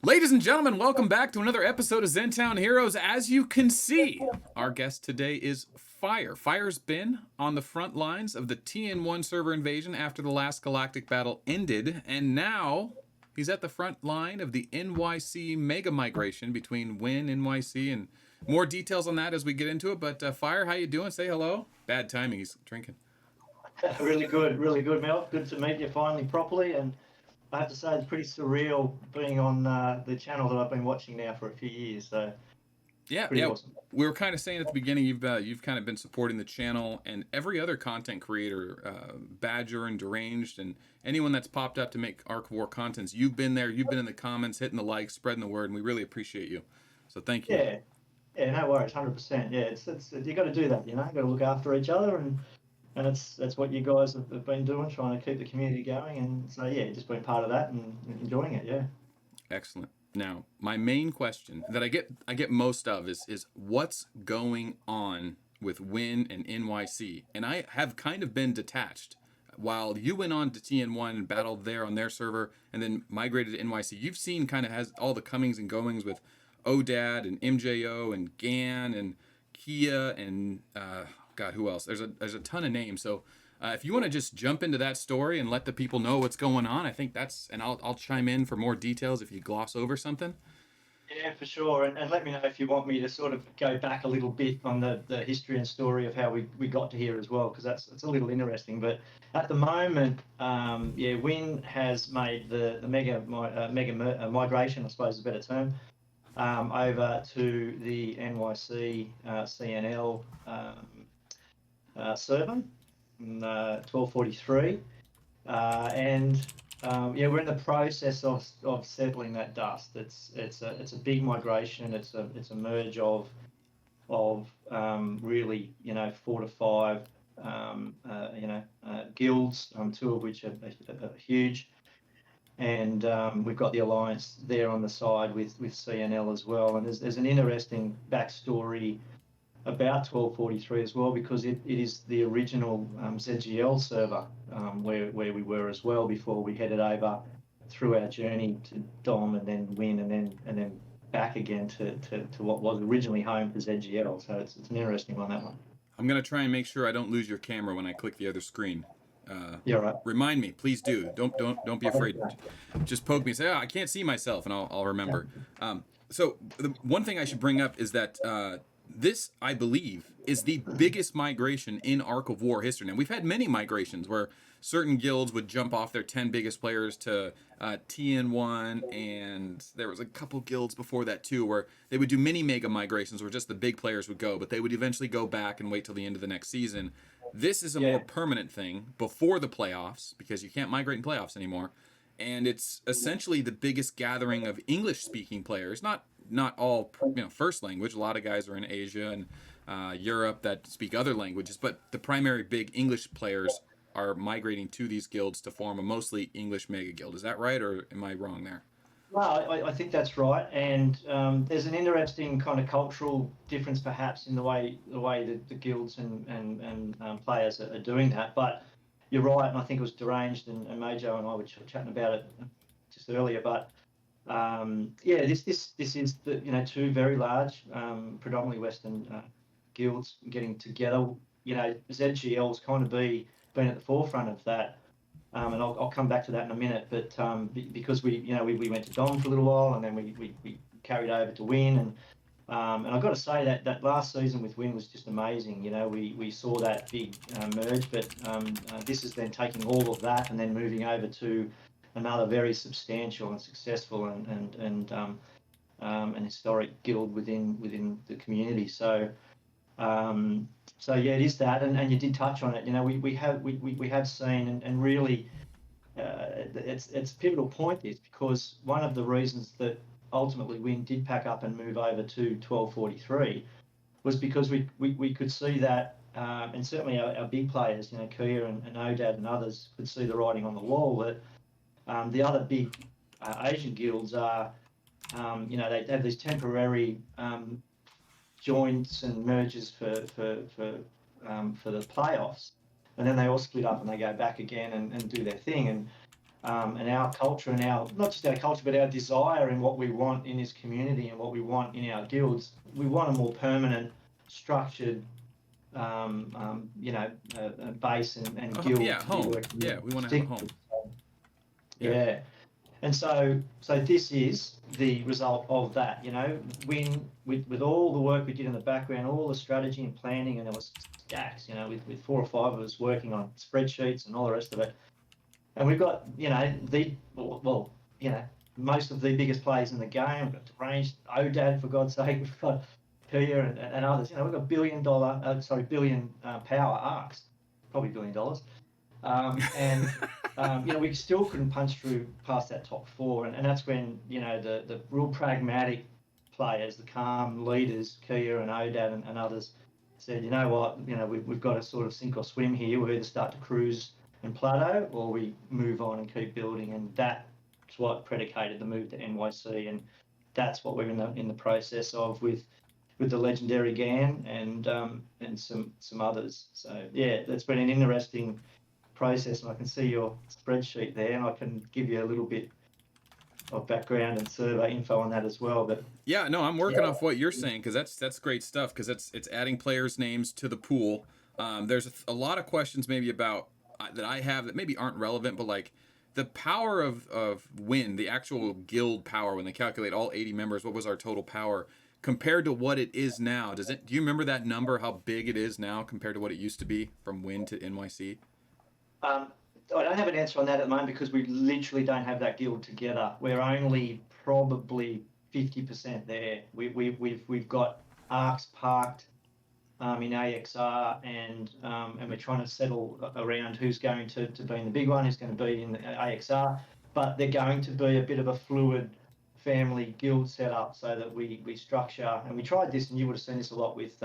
Ladies and gentlemen, welcome back to another episode of Zentown Heroes. As you can see, our guest today is Fire. Fire's been on the front lines of the TN1 server invasion after the last galactic battle ended, and now he's at the front line of the NYC mega migration between Win, NYC, and more details on that as we get into it. But Fire, how you doing? Say hello. Bad timing, he's drinking. Really good, Mel. Good to meet you finally properly, and I have to say it's pretty surreal being on the channel that I've been watching now for a few years. So pretty awesome. We were kind of saying at the beginning you've kind of been supporting the channel and every other content creator, Badger and Deranged, and anyone that's popped up to make Arc of War contents. You've been there. You've been in the comments, hitting the likes, spreading the word, and we really appreciate you. So thank you. Yeah, no worries, 100%. Yeah, it's you got to do that. You know, got to look after each other, and that's what you guys have been doing, trying to keep the community going. And so yeah, just being part of that and enjoying it. Yeah. Excellent. Now, my main question that I get most of is what's going on with Win and NYC, and I have kind of been detached. While you went on to TN1 and battled there on their server, and then migrated to NYC, you've seen kind of has all the comings and goings with ODAD and MJO and GAN and Kia and God, who else? There's a ton of names. So if you want to just jump into that story and let the people know what's going on, I think and I'll chime in for more details if you gloss over something. Yeah, for sure. And let me know if you want me to sort of go back a little bit on the history and story of how we got to here as well, because it's a little interesting. But at the moment, Win has made the mega migration, I suppose is a better term, over to the NYC CNL server, 1243, and we're in the process of settling that dust. It's a big migration. It's a merge of really 4 to 5 guilds, 2 of which are huge, and we've got the alliance there on the side with CNL as well. And there's an interesting backstory about 1243 as well, because it is the original ZGL server where we were as well before we headed over through our journey to Dom and then Win and then back again to what was originally home to ZGL. So it's an interesting one, that one. I'm gonna try and make sure I don't lose your camera when I click the other screen. Yeah, right. Remind me, please do. Don't be afraid. Just poke me and say, I can't see myself, and I'll remember. So the one thing I should bring up is that this, I believe, is the biggest migration in Arc of War history. Now, we've had many migrations where certain guilds would jump off their 10 biggest players to TN1, and there was a couple guilds before that too where they would do mini mega migrations where just the big players would go, but they would eventually go back and wait till the end of the next season. This is a more permanent thing before the playoffs, because you can't migrate in playoffs anymore, and it's essentially the biggest gathering of English-speaking players, not all first language. A lot of guys are in Asia and Europe that speak other languages, but the primary big English players are migrating to these guilds to form a mostly English mega guild. Is that right, or am I wrong there? Well, I think that's right, and there's an interesting kind of cultural difference perhaps in the way that the guilds and players are doing that. But you're right, and I think it was Deranged and Mojo and I were chatting about it just earlier. But this is the 2 very large, predominantly Western guilds getting together. ZGL's kind of been at the forefront of that, and I'll come back to that in a minute. But because we went to Dom for a little while, and then we carried over to Win, and I've got to say that last season with Win was just amazing. We saw that big merge, but this is then taking all of that and then moving over to another very substantial and successful and historic guild within the community. So it is that, and you did touch on it. We have seen, and really, it's a pivotal point, this, because one of the reasons that ultimately Win did pack up and move over to 1243 was because we could see that, and certainly our big players, Kia and ODAD and others, could see the writing on the wall that the other big Asian guilds are, they have these temporary joints and mergers for the playoffs, and then they all split up and they go back again and do their thing. and our culture and our, not just our culture, but our desire and what we want in this community and what we want in our guilds. We want a more permanent, structured, base and guild Yeah, to be home. working Yeah, we want to have a stick home. with. Yeah. Yeah. And so this is the result of that, when with all the work we did in the background, all the strategy and planning, and there was stacks, with 4 or 5 of us working on spreadsheets and all the rest of it. And we've got, most of the biggest players in the game. We've got Deranged, ODAD, for God's sake. We've got Pkwy and others. We've got billion power arcs, probably $1 billion. We still couldn't punch through past that top 4. And that's when, the real pragmatic players, the calm leaders, Kia and Odad and others, said, you know what, we've got to sort of sink or swim here. We either start to cruise and plateau, or we move on and keep building. And that's what predicated the move to NYC. And that's what we're in the process of with the legendary GAN and some others. So yeah, that's been an interesting process, and I can see your spreadsheet there, and I can give you a little bit of background and survey info on that as well. But yeah, no, I'm working off what you're saying, because that's great stuff, because it's adding players' names to the pool. There's a lot of questions maybe about that I have that maybe aren't relevant, but like the power of win, the actual guild power when they calculate all 80 members, what was our total power compared to what it is now? Do you remember that number, how big it is now compared to what it used to be from Win to NYC? I don't have an answer on that at the moment, because we literally don't have that guild together. We're only probably 50% there. We've got arcs parked in AXR, and we're trying to settle around who's going to be in the big one, who's going to be in the AXR. But they're going to be a bit of a fluid family guild setup, so that we structure, and we tried this, and you would have seen this a lot with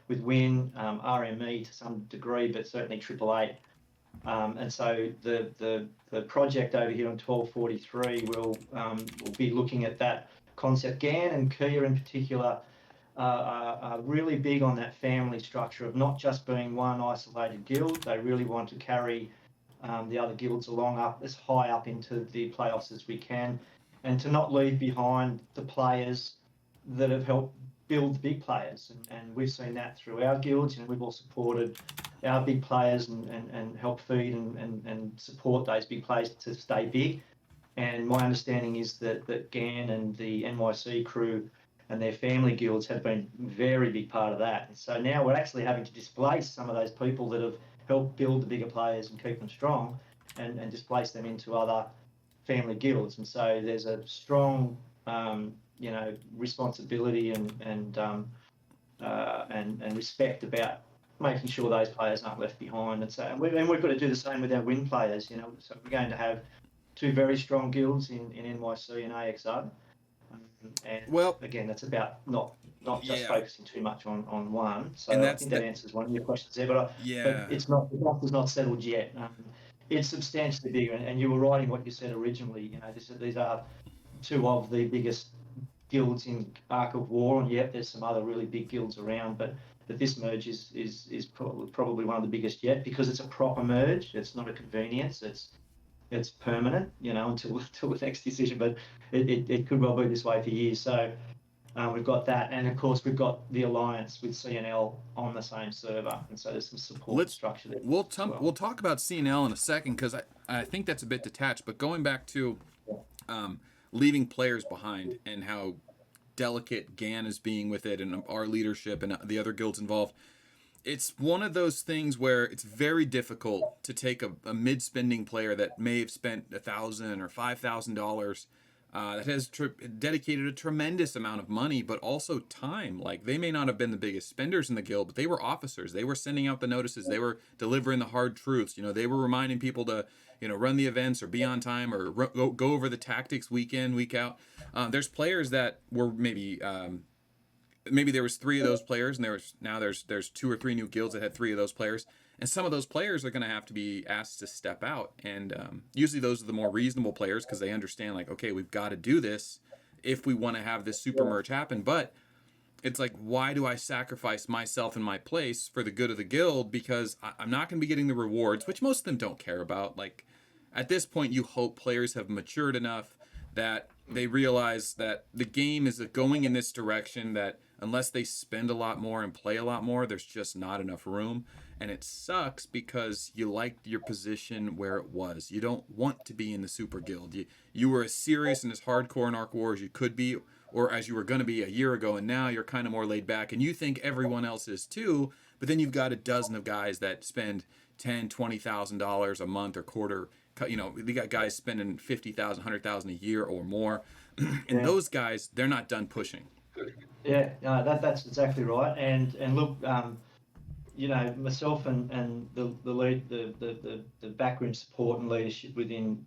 Win, RME to some degree, but certainly Triple Eight. And so the project over here on 1243 will be looking at that concept. GAN and Kia in particular are really big on that family structure of not just being one isolated guild. They really want to carry the other guilds along up as high up into the playoffs as we can, and to not leave behind the players that have helped build the big players. And we've seen that through our guilds. We've all supported our big players and help feed and support those big players to stay big. And my understanding is that GAN and the NYC crew and their family guilds have been a very big part of that. And so now we're actually having to displace some of those people that have helped build the bigger players and keep them strong, and displace them into other family guilds. And so there's a strong responsibility and respect about making sure those players aren't left behind. And so, and we've got to do the same with our Win players. So we're going to have 2 very strong guilds in NYC and AXR. And Well, again, that's about not just focusing too much on one. So and I think that answers one of your questions there. But it's not, the dust is not settled yet. It's substantially bigger, and you were right in what you said originally. These are 2 of the biggest guilds in Arc of War, and yet there's some other really big guilds around, but this merge is probably one of the biggest yet, because it's a proper merge. It's not a convenience. It's permanent, until the next decision, but it could well be this way for years. So we've got that, and of course we've got the alliance with CNL on the same server, and so there's some support structure there. We'll talk about CNL in a second, because I think that's a bit detached. But going back to leaving players behind and how delicate GAN is being with it, and our leadership and the other guilds involved, it's one of those things where it's very difficult to take a mid-spending player that may have spent $1,000 or $5,000 that has dedicated a tremendous amount of money, but also time. Like, they may not have been the biggest spenders in the guild, but they were officers. They were sending out the notices. They were delivering the hard truths. They were reminding people to, run the events or be on time, or go over the tactics week in, week out. There's players that were maybe there was 3 of those players, and there's 2 or 3 new guilds that had 3 of those players. And some of those players are going to have to be asked to step out. And usually those are the more reasonable players, because they understand, like, okay, we've got to do this if we want to have this super merge happen. But it's like, why do I sacrifice myself and my place for the good of the guild? Because I'm not going to be getting the rewards, which most of them don't care about. Like, at this point, you hope players have matured enough that they realize that the game is going in this direction, that unless they spend a lot more and play a lot more, there's just not enough room. And it sucks because you liked your position where it was. You don't want to be in the Super Guild. You were as serious and as hardcore in Arc War as you could be, or as you were going to be a year ago, and now you're kind of more laid back, and you think everyone else is too, but then you've got a dozen of guys that spend $10,000-$20,000 a month or quarter. You know, we got guys spending $50,000, $100,000 a year or more, and those guys, they're not done pushing. Yeah, no, that's exactly right. And look, you know, myself and the lead, the backroom support and leadership within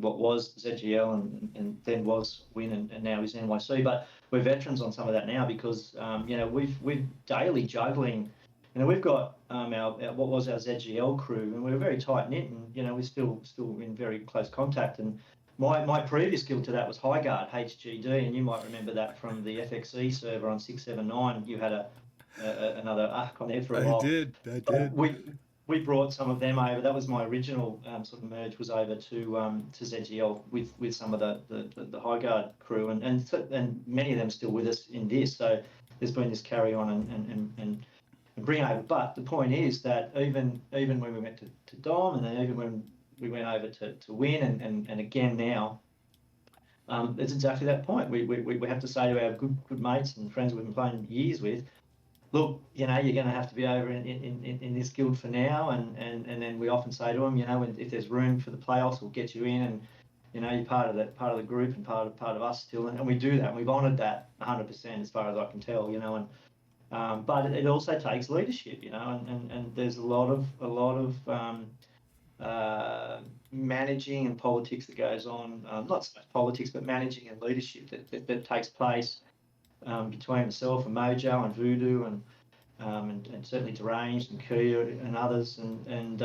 what was ZGL and then was Win and now is NYC. But we're veterans on some of that now because you know, we've daily juggling. You know, we've got our what was our ZGL crew, and we're very tight knit, and you know, we're still in very close contact. And my previous guild to that was Highguard HGD, and you might remember that from the FXE server on 679. You had another arc on there for a while. I did. We brought some of them over. That was my original sort of merge, was over to ZGL with some of the Highguard crew, and many of them still with us in this. So there's been this carry on and bring over. But the point is that even when we went to Dom, and then even when we went over to Win, and again now, it's exactly that point. We have to say to our good mates and friends we've been playing years with, look, you know, you're going to have to be over in this guild for now, and then we often say to them, you know, if there's room for the playoffs, we'll get you in, and you know, you're part of the group and part of us still, and we do that, and we've honoured that 100% as far as I can tell, you know, and but it also takes leadership, you know, and there's a lot of managing and politics that goes on, not so much politics, but managing and leadership that takes place between myself and Mojo and Voodoo and certainly Deranged and Kia and others, and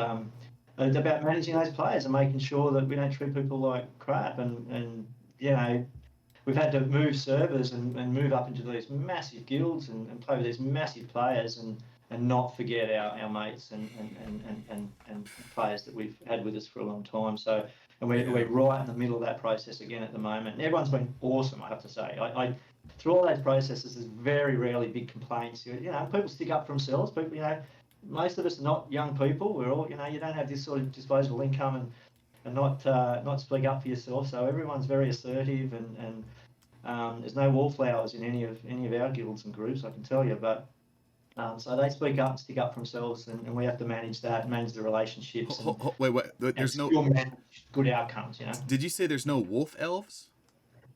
it's about managing those players and making sure that we don't treat people like crap, and you know, we've had to move servers and move up into these massive guilds and play with these massive players and not forget our mates and players that we've had with us for a long time. So, and we're right in the middle of that process again at the moment. And everyone's been awesome, I have to say. I through all those processes, there's very rarely big complaints. You know, people stick up for themselves. People, you know, most of us are not young people. We're all, you know, you don't have this sort of disposable income and not speak up for yourself. So everyone's very assertive, and there's no wallflowers in any of our guilds and groups, I can tell you. But so they speak up and stick up for themselves, and we have to manage that, manage the relationships. Wait. There's no manage good outcomes, you know. Did you say there's no wolf elves?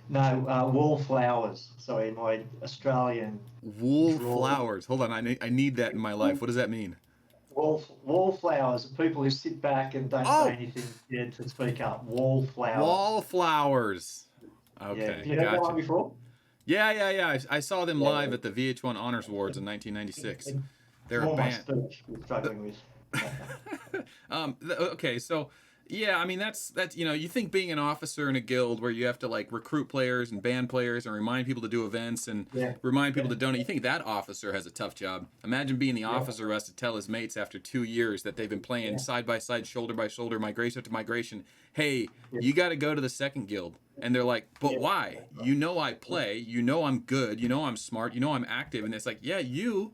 No, wallflowers. Sorry, my Australian. Wallflowers. Hold on, I need that in my life. What does that mean? Wallflowers are people who sit back and don't say anything yet to speak up. Wallflowers. Wallflowers. Okay. Yeah. You heard that one before? Yeah. I saw them live at the VH1 Honors Awards in 1996. They're a band. We're struggling with. Okay, so yeah, I mean that's you know, you think being an officer in a guild where you have to like recruit players and ban players and remind people to do events and remind people to donate. You think that officer has a tough job. Imagine being the officer who has to tell his mates after 2 years that they've been playing side by side, shoulder by shoulder, migration to migration. Hey, you got to go to the second guild. And they're like, but why? You know I play. You know I'm good. You know I'm smart. You know I'm active. And it's like, yeah, you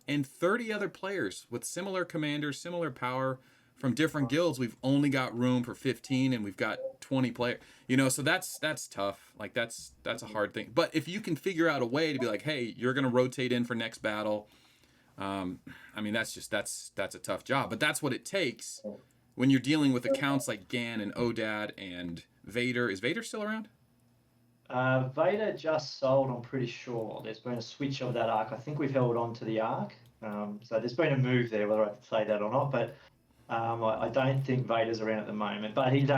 and 30 other players with similar commanders, similar power from different guilds. We've only got room for 15, and we've got 20 players. You know, so that's tough. Like that's a hard thing. But if you can figure out a way to be like, hey, you're gonna rotate in for next battle. I mean, that's a tough job. But that's what it takes when you're dealing with accounts like Gan and Odad and Vader. Is Vader still around? Vader just sold, I'm pretty sure. There's been a switch of that arc. I think we've held on to the arc. So there's been a move there, whether I have to say that or not. But I don't think Vader's around at the moment. But he's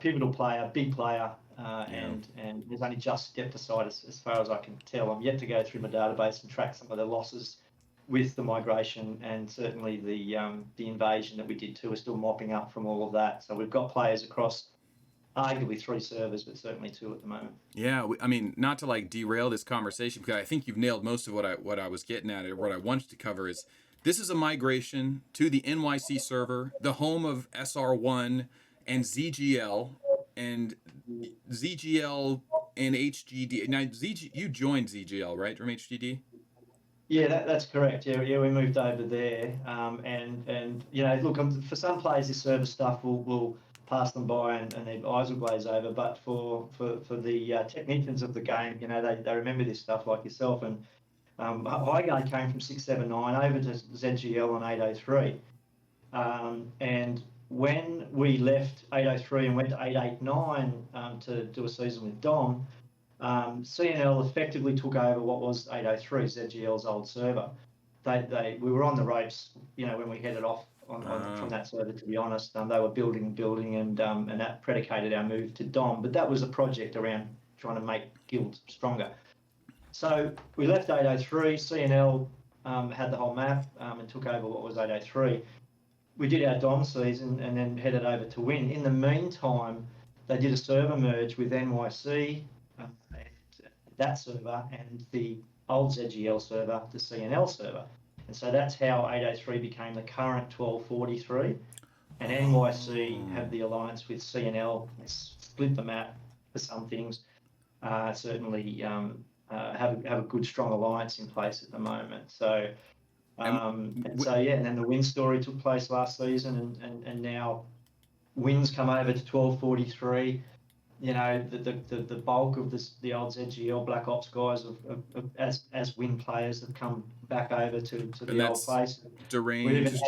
pivotal player, big player, and he's only just stepped aside as far as I can tell. I'm yet to go through my database and track some of the losses with the migration, and certainly the invasion that we did too. We're still mopping up from all of that. So we've got players across arguably 3 servers, but certainly 2 at the moment. Yeah, I mean, not to like derail this conversation, because I think you've nailed most of what I was getting at, or what I wanted to cover is This is a migration to the NYC server, the home of SR1 and ZGL, and ZGL and HGD. Now, you joined ZGL, right, from HGD? Yeah, that's correct. Yeah, we moved over there, and look, for some players, this service stuff will pass them by and their eyes will glaze over. But for the technicians of the game, they remember this stuff like yourself. And Highgate came from 679 over to ZGL on 803, and when we left 803 and went to 889 to do a season with Dom. CNL effectively took over what was 803, ZGL's old server. We were on the ropes, when we headed off from that server. To be honest, they were building, and that predicated our move to Dom. But that was a project around trying to make guilds stronger. So we left 803. CNL had the whole map and took over what was 803. We did our Dom season and then headed over to Win. In the meantime, they did a server merge with NYC. That server and the old ZGL server, the CNL server. And so that's how 803 became the current 1243. And NYC have the alliance with CNL. It's split the map for some things. Certainly have a good, strong alliance in place at the moment. So, and then the Win story took place last season, and now Win's come over to 1243. The bulk of the old ZGL Black Ops guys as Win players have come back over to the old place. Deranged,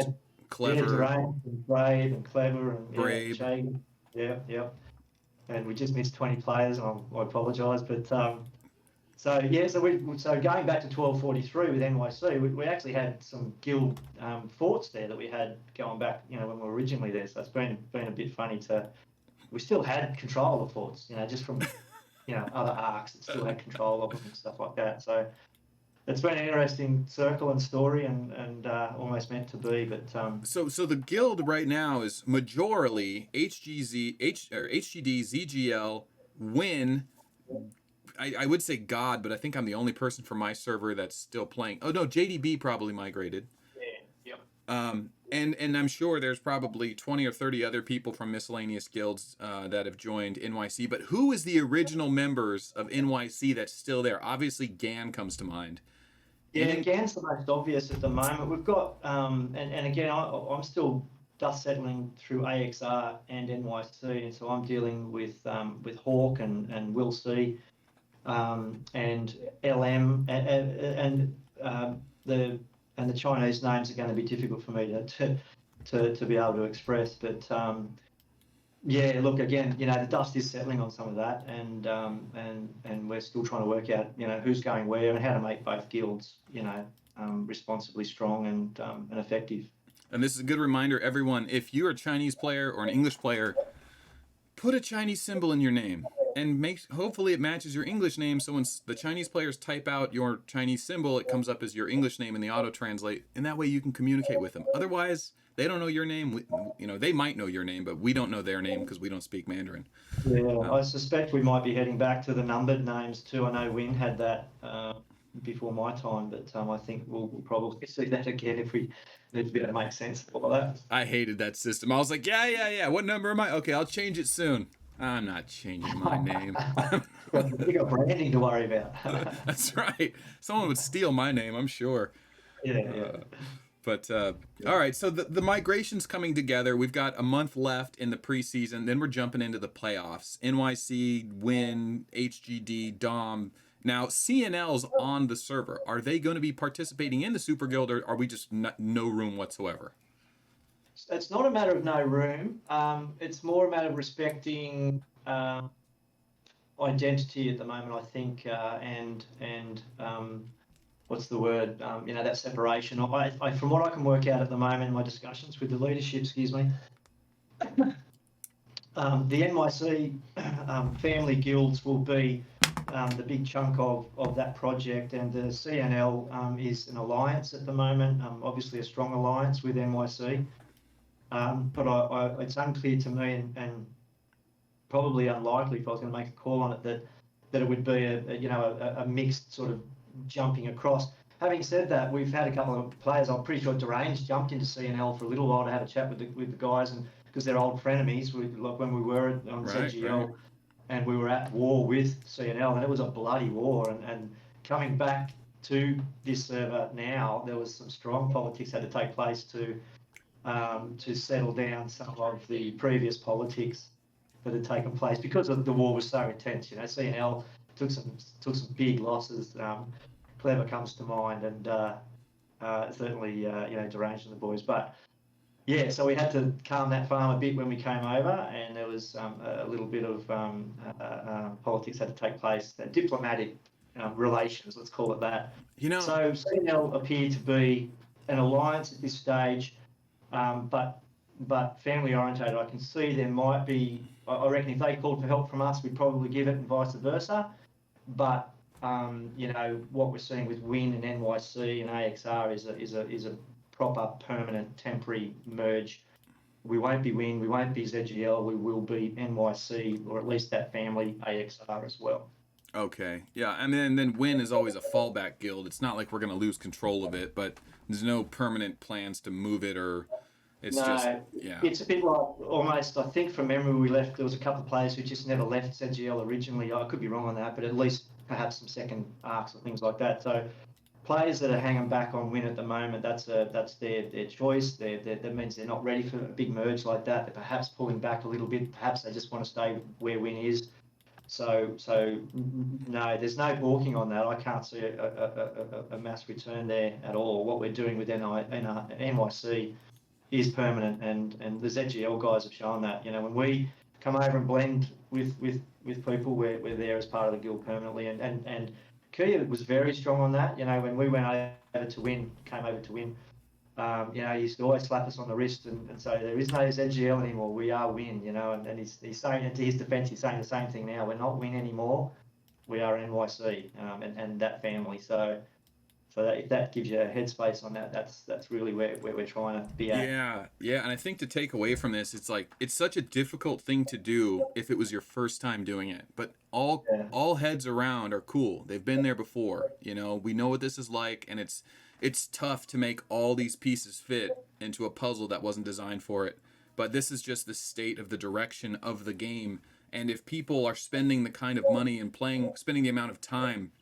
Clever. Deranged and Brave and Clever and Brave. Yeah. And we just missed 20 players. I apologise, but so going back to 1243 with NYC, we actually had some guild forts there that we had going back, when we were originally there. So it's been a bit funny to. We still had control of the forts, just from, other arcs that still had control of them and stuff like that. So it's been an interesting circle and story and almost meant to be. But So the guild right now is majorly HGD, ZGL, Win. I would say God, but I think I'm the only person from my server that's still playing. Oh no, JDB probably migrated. Yeah. And I'm sure there's probably 20 or 30 other people from miscellaneous guilds that have joined NYC. But who is the original members of NYC that's still there? Obviously, GAN comes to mind. Yeah, GAN's the most obvious at the moment. We've got, and again, I'm still dust settling through AXR and NYC, and so I'm dealing with Hawk and Will C, and LM, and the Chinese names are going to be difficult for me to be able to express. But look, again, the dust is settling on some of that, and we're still trying to work out, who's going where and how to make both guilds, responsibly strong and effective. And this is a good reminder, everyone, if you're a Chinese player or an English player, put a Chinese symbol in your name. And hopefully it matches your English name, so when the Chinese players type out your Chinese symbol, it comes up as your English name in the auto-translate, and that way you can communicate with them. Otherwise, they don't know your name. They might know your name, but we don't know their name because we don't speak Mandarin. Yeah, I suspect we might be heading back to the numbered names too. I know Win had that before my time, but I think we'll probably see that again if we need to be able to make sense of all that. I hated that system. I was like, yeah. What number am I? Okay, I'll change it soon. I'm not changing my name. You got branding to worry about. That's right. Someone would steal my name, I'm sure. Yeah. But all right, so the migration's coming together. We've got a month left in the preseason. Then we're jumping into the playoffs. NYC, Win, HGD, Dom. Now, CNL's on the server. Are they going to be participating in the Super Guild, or are we just no room whatsoever? It's not a matter of no room. It's more a matter of respecting identity at the moment, I think, and what's the word? That separation. I, from what I can work out at the moment in my discussions with the leadership, the NYC family guilds will be the big chunk of that project, and the CNL is an alliance at the moment, obviously a strong alliance with NYC. But it's unclear to me, and probably unlikely if I was going to make a call on it, that it would be a mixed sort of jumping across. having said that, we've had a couple of players. I'm pretty sure Derange jumped into CNL for a little while to have a chat with the guys, and because they're old frenemies. Like when we were on ZGL, right. and we were at war with CNL, and it was a bloody war. And coming back to this server now, there was some strong politics had to take place to settle down some of the previous politics that had taken place because of the war was so intense. You know, CNL took some big losses. Clever comes to mind, and certainly you know, Deranged and the boys. But yeah, so we had to calm that farm a bit when we came over, and there was a little bit of politics had to take place, diplomatic relations, let's call it that. You know, So CNL appeared to be an alliance at this stage, but family orientated. I can see there might be. I reckon if they called for help from us, we'd probably give it, and vice versa. But you know, what we're seeing with WIN and NYC and AXR is a proper permanent temporary merge. We won't be WIN, we won't be ZGL, we will be NYC, or at least that family AXR as well. okay, yeah, I mean, and then WIN is always a fallback guild. It's not like we're going to lose control of it, but there's no permanent plans to move it, or it's just, yeah. It's a bit like almost, I think from memory we left, there was a couple of players who just never left ZGL originally. I could be wrong on that, but at least perhaps some second arcs or things like that. So players that are hanging back on WIN at the moment, that's their choice. That means they're not ready for a big merge like that. They're perhaps pulling back a little bit. Perhaps they just want to stay where WIN is. So no, there's no balking on that. I can't see a mass return there at all. What we're doing with NYC is permanent, and the ZGL guys have shown that. You know, when we come over and blend with people, we're there as part of the guild permanently, and Kia was very strong on that. You know, when we went over to WIN, you know, he used to always slap us on the wrist and say, there is no ZGL anymore, we are WIN, you know, and he's saying, and to his defence, he's saying the same thing now, we're not WIN anymore, we are NYC, and that family. So that gives you a headspace on that. That's really where we're trying to be at. Yeah, and I think to take away from this, it's like it's such a difficult thing to do if it was your first time doing it. But all heads around are cool. They've been there before. You know, we know what this is like, and it's tough to make all these pieces fit into a puzzle that wasn't designed for it. But this is just the state of the direction of the game. And if people are spending the kind of money and spending the amount of time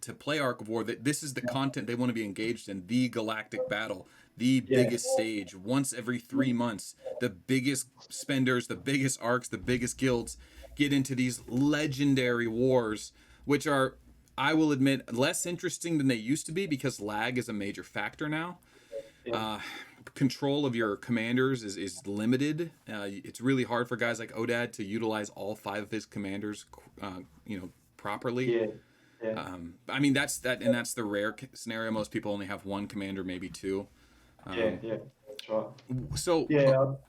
to play Arc of War, that this is the content they want to be engaged in, the galactic battle, the biggest stage, once every 3 months, the biggest spenders, the biggest arcs, the biggest guilds get into these legendary wars, which are, I will admit, less interesting than they used to be because lag is a major factor now. Control of your commanders is limited. It's really hard for guys like Odad to utilize all 5 of his commanders, you know, properly. I mean, that's the rare scenario. Most people only have 1 commander, maybe 2. That's right. So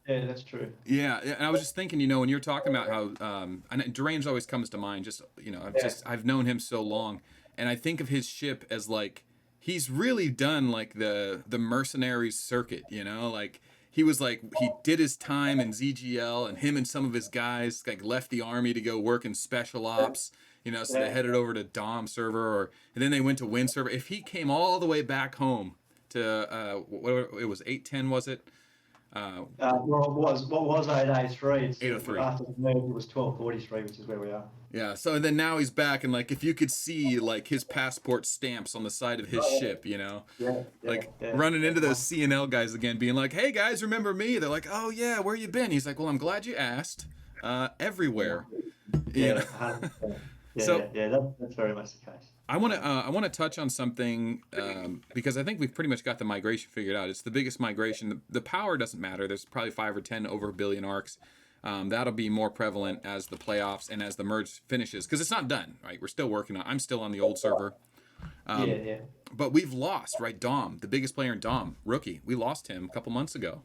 that's true. Yeah, and I was just thinking, you know, when you're talking about how and Deranged always comes to mind. Just, you know, I've known him so long, and I think of his ship as like he's really done like the mercenaries circuit. You know, like he did his time in ZGL, and him and some of his guys like left the army to go work in special ops. You know, so they headed over to Dom server, and then they went to WIN server. If he came all the way back home to what it was, 810, was it? What was 803? It's 803. After the move, it was 1243, which is where we are. Yeah. So then now he's back, and like if you could see like his passport stamps on the side of his ship, you know, running into those CNL guys again, being like, "Hey guys, remember me?" They're like, "Oh yeah, where you been?" He's like, "Well, I'm glad you asked. Everywhere." Yeah. So that's very much the case. I want to touch on something because I think we've pretty much got the migration figured out. It's the biggest migration. The power doesn't matter. There's probably 5 or 10 over a billion arcs. That'll be more prevalent as the playoffs and as the merge finishes, because it's not done, right? We're still working on. I'm still on the old server. But we've lost, right? Dom, the biggest player in Dom, rookie. We lost him a couple months ago.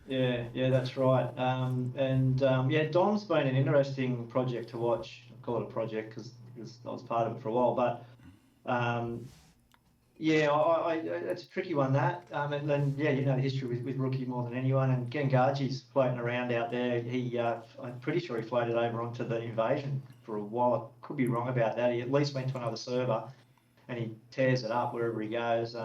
Yeah, that's right. Dom's been an interesting project to watch. I call it a project because I was part of it for a while, but it's a tricky one, that. And then you know the history with rookie more than anyone. And Gengaji's floating around out there. I'm pretty sure he floated over onto the invasion for a while. I could be wrong about that. He at least went to another server. and he tears it up wherever he goes.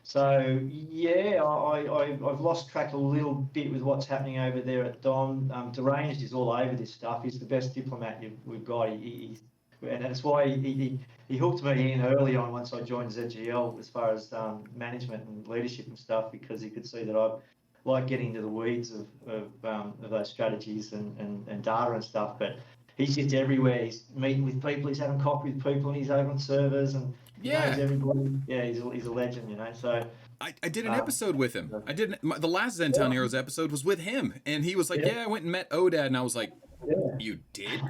So yeah, I've lost track a little bit with what's happening over there at Dom. Deranged is all over this stuff. He's the best diplomat we've got. And that's why he hooked me in early on once I joined ZGL as far as management and leadership and stuff, because he could see that I like getting into the weeds of those strategies and data and stuff. But he's just everywhere. He's meeting with people. He's having coffee with people, and he's over on servers and he knows everybody. Yeah, he's a legend, you know. So I did an episode with him. The last Zentown Heroes episode was with him, and he was like, "Yeah, I went and met ODAD," and I was like, "You did?"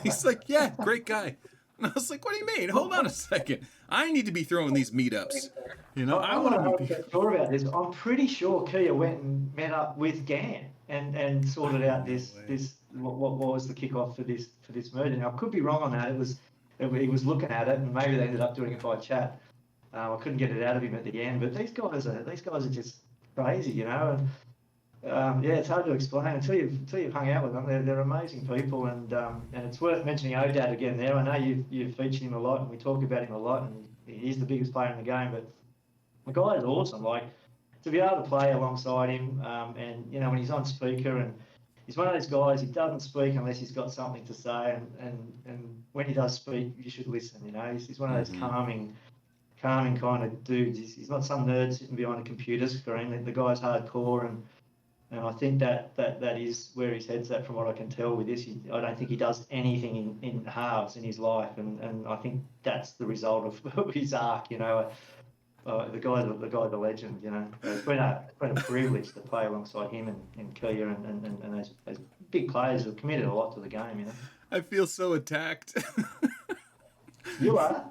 He's like, "Yeah, great guy." And I was like, "What do you mean? Hold on a second. I need to be throwing these meetups. You know, I want to be sure about this. I'm pretty sure Kia went and met up with Gan and sorted out this what was the kickoff for this merger. Now I could be wrong on that. He was looking at it, and maybe they ended up doing it by chat. I couldn't get it out of him at the end, but these guys are just crazy, you know. And yeah, it's hard to explain until you've hung out with them. They're amazing people, and it's worth mentioning ODAD again there. I know you've featured him a lot, and we talk about him a lot, and he's the biggest player in the game. But the guy is awesome. Like, to be able to play alongside him, and you know, when he's on speaker, and he's one of those guys. He doesn't speak unless he's got something to say, and when he does speak, you should listen. You know, he's one of those calming kind of dudes. He's not some nerd sitting behind a computer screen. The guy's hardcore, and I think that is where his head's at, from what I can tell with this. I don't think he does anything in halves in his life, and I think that's the result of his arc, you know. The guy's a legend, you know. It's been a privilege to play alongside him and Kia and those big players who've committed a lot to the game, you know. I feel so attacked. You are?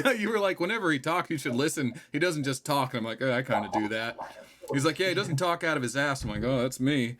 No, you were like, whenever he talks, you should listen. He doesn't just talk. I'm like, oh, I kind of do that. He's like, yeah, he doesn't talk out of his ass. I'm like, oh, that's me.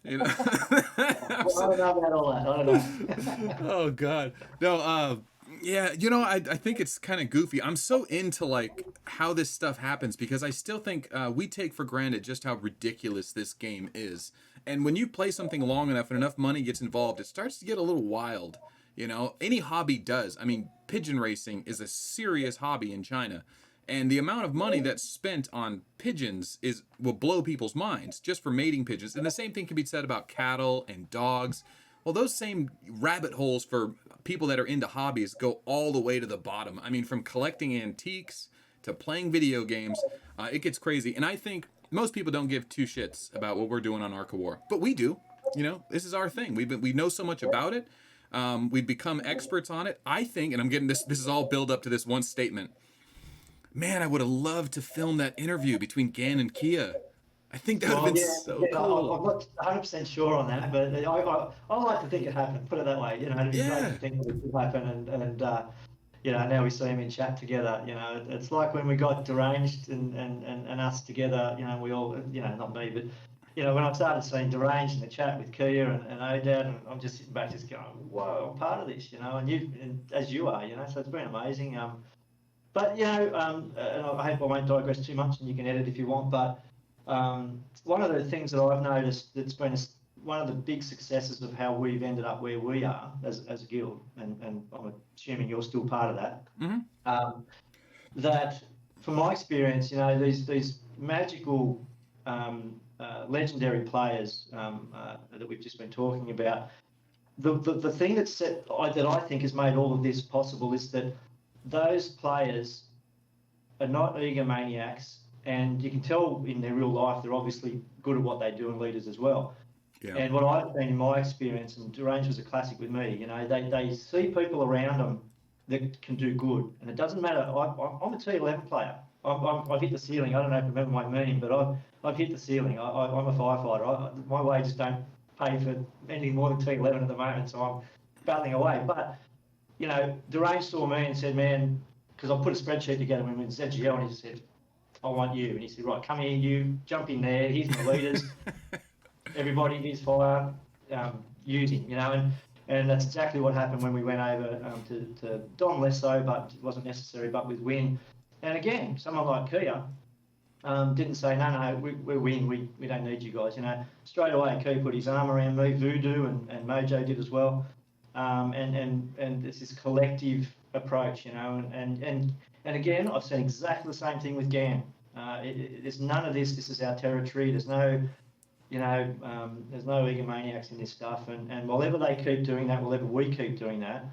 You know. Well, I don't know about all that. I don't know. Oh God, no. Yeah, you know, I think it's kind of goofy. I'm so into like how this stuff happens, because I still think we take for granted just how ridiculous this game is. And when you play something long enough and enough money gets involved, it starts to get a little wild. You know, any hobby does. I mean, pigeon racing is a serious hobby in China. And the amount of money that's spent on pigeons will blow people's minds just for mating pigeons. And the same thing can be said about cattle and dogs. Well, those same rabbit holes for people that are into hobbies go all the way to the bottom. I mean, from collecting antiques to playing video games, it gets crazy. And I think most people don't give two shits about what we're doing on Arc of War, but we do. You know, this is our thing. We know so much about it. We've become experts on it. I think, and I'm getting this is all build up to this one statement. Man, I would have loved to film that interview between Gan and Kia. I think that would have been so cool. I'm not 100% sure on that, but I like to think it happened. Put it that way, you know. It'd be great to think it would happen, and you know, now we see him in chat together. You know, it's like when we got Deranged and us together. You know, we all, you know, not me, but you know, when I started seeing Deranged in the chat with Kia and ODAD, and I'm just sitting back, just going, whoa, I'm part of this, you know, and as you are, you know, so it's been amazing. But you know, and I hope I won't digress too much, and you can edit if you want, but. One of the things that I've noticed that's been one of the big successes of how we've ended up where we are as a guild, and I'm assuming you're still part of that, that from my experience, you know, these magical legendary players that we've just been talking about, the thing that I think has made all of this possible is that those players are not egomaniacs. And you can tell in their real life, they're obviously good at what they do and leaders as well. Yeah. And what I've seen in my experience, and Deranged was a classic with me, you know, they see people around them that can do good. And it doesn't matter. I'm a T11 player. I've hit the ceiling. I don't know if you remember my meme, but I've hit the ceiling. I'm a firefighter. My wages don't pay for anything more than T11 at the moment, so I'm battling away. But, you know, Deranged saw me and said, man, because I put a spreadsheet together when we were in ZGL, and he just said, I want you. And he said, right, come here, you jump in there. Here's my leaders. Everybody, here's fire. Use him, you know. And that's exactly what happened when we went over to Don, less so, but it wasn't necessary, but with Win. And again, someone like Kia didn't say, no, we're Win. We don't need you guys, you know. Straight away, Kia put his arm around me. Voodoo and Mojo did as well. And it's this collective approach, and again, I've said exactly the same thing with GAN. There's none of this. This is our territory. There's no, there's no egomaniacs in this stuff. And whatever they keep doing that, whatever we keep doing that,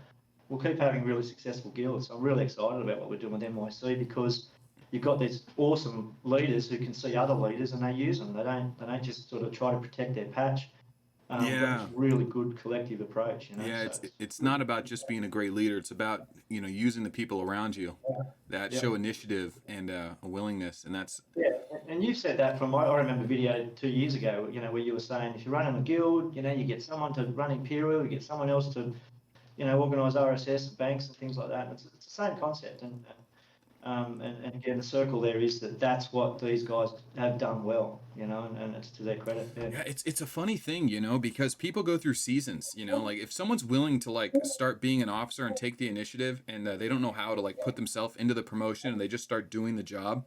we'll keep having really successful guilds. So I'm really excited about what we're doing with NYC because you've got these awesome leaders who can see other leaders and they use them. They don't just sort of try to protect their patch. We've got this really good collective approach. Yeah, so it's not about just being a great leader. It's about using the people around you that show initiative and a willingness, and that's And you've said that from I remember a video 2 years ago. Where you were saying if you're running a guild, you get someone to run Imperial, you get someone else to organise RSS banks and things like that. It's the same concept, and again, the circle there is that's what these guys have done well, and it's to their credit. Yeah, it's a funny thing, because people go through seasons, like if someone's willing to like start being an officer and take the initiative, and they don't know how to like put themselves into the promotion, and they just start doing the job.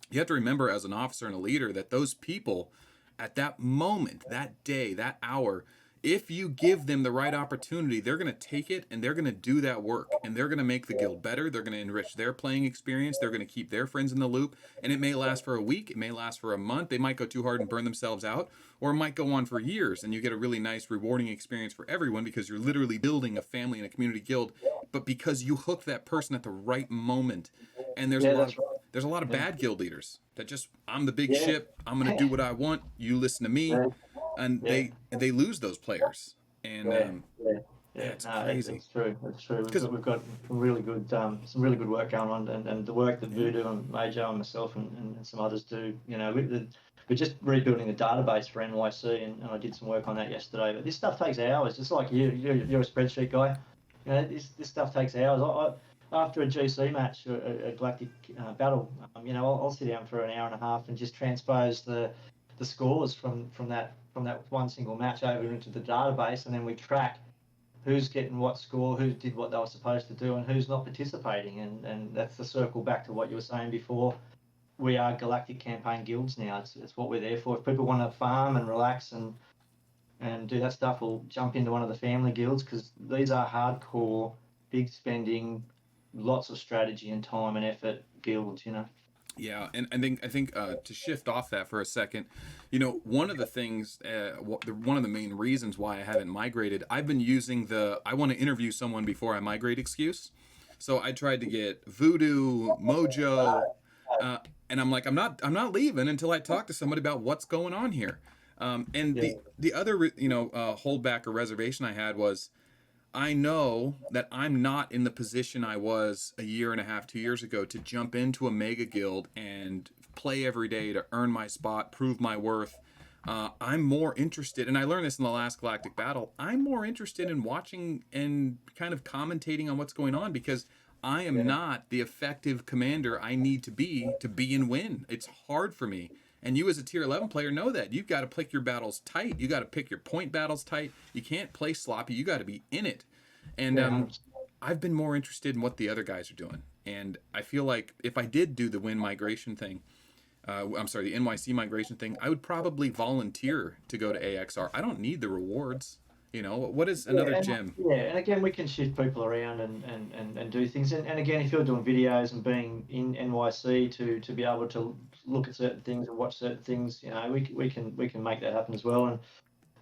You have to remember as an officer and a leader that those people at that moment, that day, that hour, if you give them the right opportunity, they're going to take it and they're going to do that work and they're going to make the guild better. They're going to enrich their playing experience. They're going to keep their friends in the loop. And it may last for a week. It may last for a month. They might go too hard and burn themselves out, or it might go on for years and you get a really nice, rewarding experience for everyone because you're literally building a family and a community guild. But because you hook that person at the right moment, and there's a lot of bad guild leaders that just, I'm the big ship. I'm going to do what I want. You listen to me. And they lose those players, and it's crazy. It's true. It's true. We've got some really good work going on, and the work that Voodoo and Majo and myself and some others do. We're just rebuilding the database for NYC, and I did some work on that yesterday. But this stuff takes hours. Just like you're a spreadsheet guy. This stuff takes hours. After a GC match, or a galactic battle, I'll sit down for an hour and a half and just transpose the scores from that one single match over into the database, and then we track who's getting what score, who did what they were supposed to do, and who's not participating. And that's the circle back to what you were saying before. We are galactic campaign guilds now. It's what we're there for. If people want to farm and relax and do that stuff, we'll jump into one of the family guilds, because these are hardcore, big spending, lots of strategy and time and effort guilds, Yeah, and I think to shift off that for a second, one of the things, one of the main reasons why I haven't migrated, I've been using I want to interview someone before I migrate excuse. So I tried to get Voodoo, Mojo, and I'm like, I'm not leaving until I talk to somebody about what's going on here. The other holdback or reservation I had was, I know that I'm not in the position I was a year and a half, 2 years ago to jump into a mega guild and play every day to earn my spot, prove my worth. I'm more interested, and I learned this in the last Galactic Battle, I'm more interested in watching and kind of commentating on what's going on, because I am not the effective commander I need to be and win. It's hard for me. And you as a tier 11 player know that. You've got to pick your battles tight. You got to pick your point battles tight. You can't play sloppy. You got to be in it. And I've been more interested in what the other guys are doing. And I feel like if I did do the the NYC migration thing, I would probably volunteer to go to AXR. I don't need the rewards. What is another gem? Yeah, and again, we can shift people around and do things. And again, if you're doing videos and being in NYC to be able to look at certain things and watch certain things, we can make that happen as well. And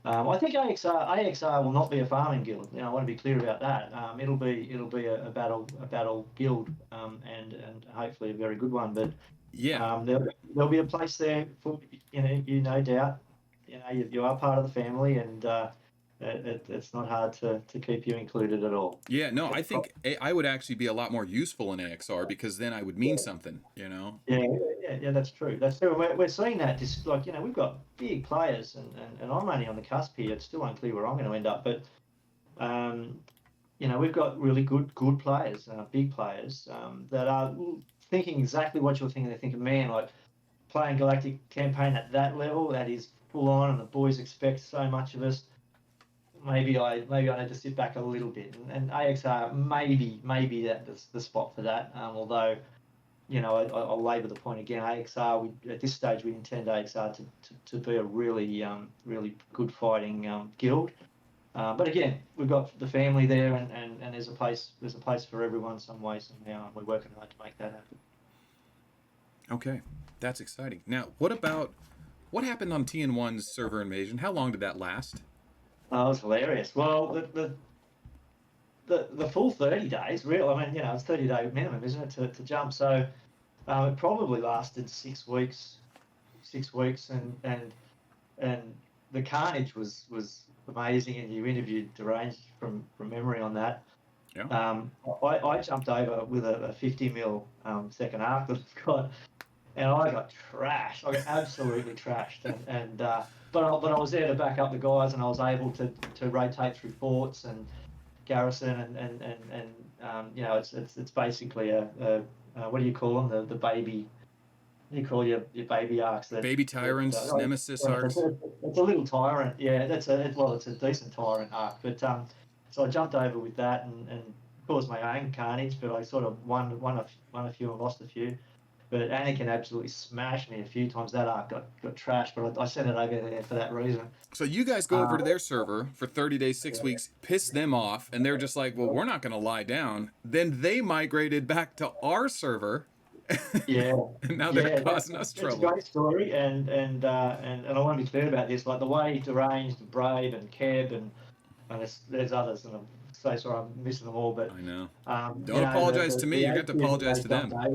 I think AXR will not be a farming guild. I want to be clear about that. It'll be a battle guild, and hopefully a very good one. But there'll be a place there for you, no doubt. You are part of the family, and it's not hard to keep you included at all. Yeah, no, I think I would actually be a lot more useful in AXR, because then I would mean something, Yeah, that's true. That's true. We're seeing that. Just like, we've got big players, and I'm only on the cusp here. It's still unclear where I'm going to end up, but we've got really good players, big players, that are thinking exactly what you're thinking. They're thinking, man, like playing Galactic campaign at that level, that is full on, and the boys expect so much of us. Maybe I need to sit back a little bit, and AXR maybe that's the spot for that. Although, I'll labour the point again. AXR, at this stage, we intend AXR to be a really good fighting guild. But again, we've got the family there, and there's a place for everyone some way somehow, and we're working hard to make that happen. Okay, that's exciting. Now, what happened on TN1's server invasion? How long did that last? Oh, it was hilarious. Well, the full 30 days, real. I mean, it's 30-day minimum, isn't it, to jump? So it probably lasted 6 weeks, and the carnage was amazing. And you interviewed Deranged from memory on that. Yeah. I jumped over with a 50 mil second arc that I've got, and I got trashed. I got absolutely trashed. But I was there to back up the guys, and I was able to rotate through forts and garrison, and it's basically a what do you call them, the baby. You call your baby arcs. Baby tyrants, nemesis arcs. It's a little tyrant, yeah. It's a decent tyrant arc. But so I jumped over with that and caused my own carnage, but I sort of won a few and lost a few. But Anakin absolutely smashed me a few times. That arc got trashed, but I sent it over there for that reason. So you guys go over to their server for 30 days, 6 weeks, piss them off, and they're just like, well, we're not going to lie down. Then they migrated back to our server. Yeah. And now they're causing us trouble. It's a great story, and I want to be clear about this. Like the way Deranged, and Brave, and Keb, and there's others, and I'm so sorry I'm missing them all. But I know. Don't apologize to me. You got to apologize to them. I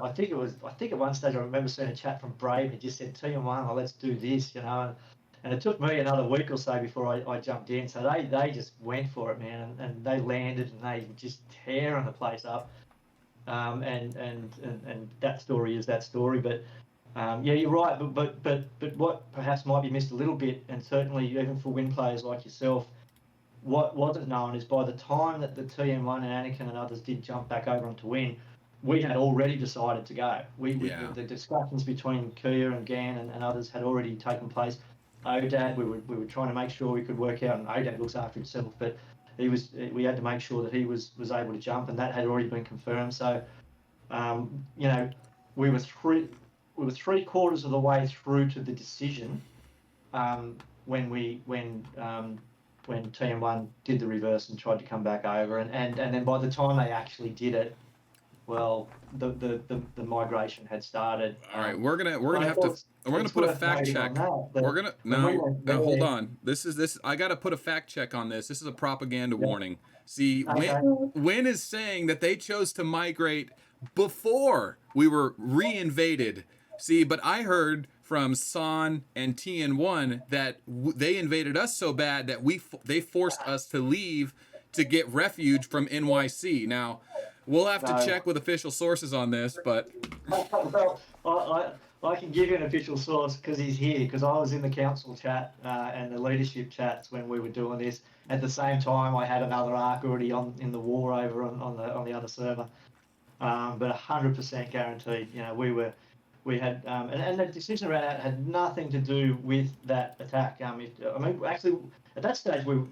think at one stage I remember seeing a chat from Brave, and he just said, "TN1, let's do this," And it took me another week or so before I jumped in. So they just went for it, man, and they landed, and they were just tearing the place up. And that story is that story, but yeah, you're right. But what perhaps might be missed a little bit, and certainly even for win players like yourself, what wasn't known is by the time that the TN1 and Anakin and others did jump back over onto win, we had already decided to go. The discussions between Kia and Gan and others had already taken place. ODAD, we were trying to make sure we could work out, and ODAD looks after himself, but we had to make sure that he was able to jump, and that had already been confirmed. So, we were three quarters of the way through to the decision when TN1 did the reverse and tried to come back over, and then by the time they actually did it, well, the migration had started. All right, we're gonna put a fact check. Hold on. I gotta put a fact check on this. This is a propaganda warning. See, Win is saying that they chose to migrate before we were re-invaded. See, but I heard from San and TN1 that they invaded us so bad that they forced us to leave to get refuge from NYC. Now, we'll have to check with official sources on this, but well, I can give you an official source because he's here, because I was in the council chat and the leadership chats when we were doing this. At the same time, I had another arc already in the war over on the other server, but 100% guaranteed. We had and the decision around that had nothing to do with that attack. Actually, at that stage, we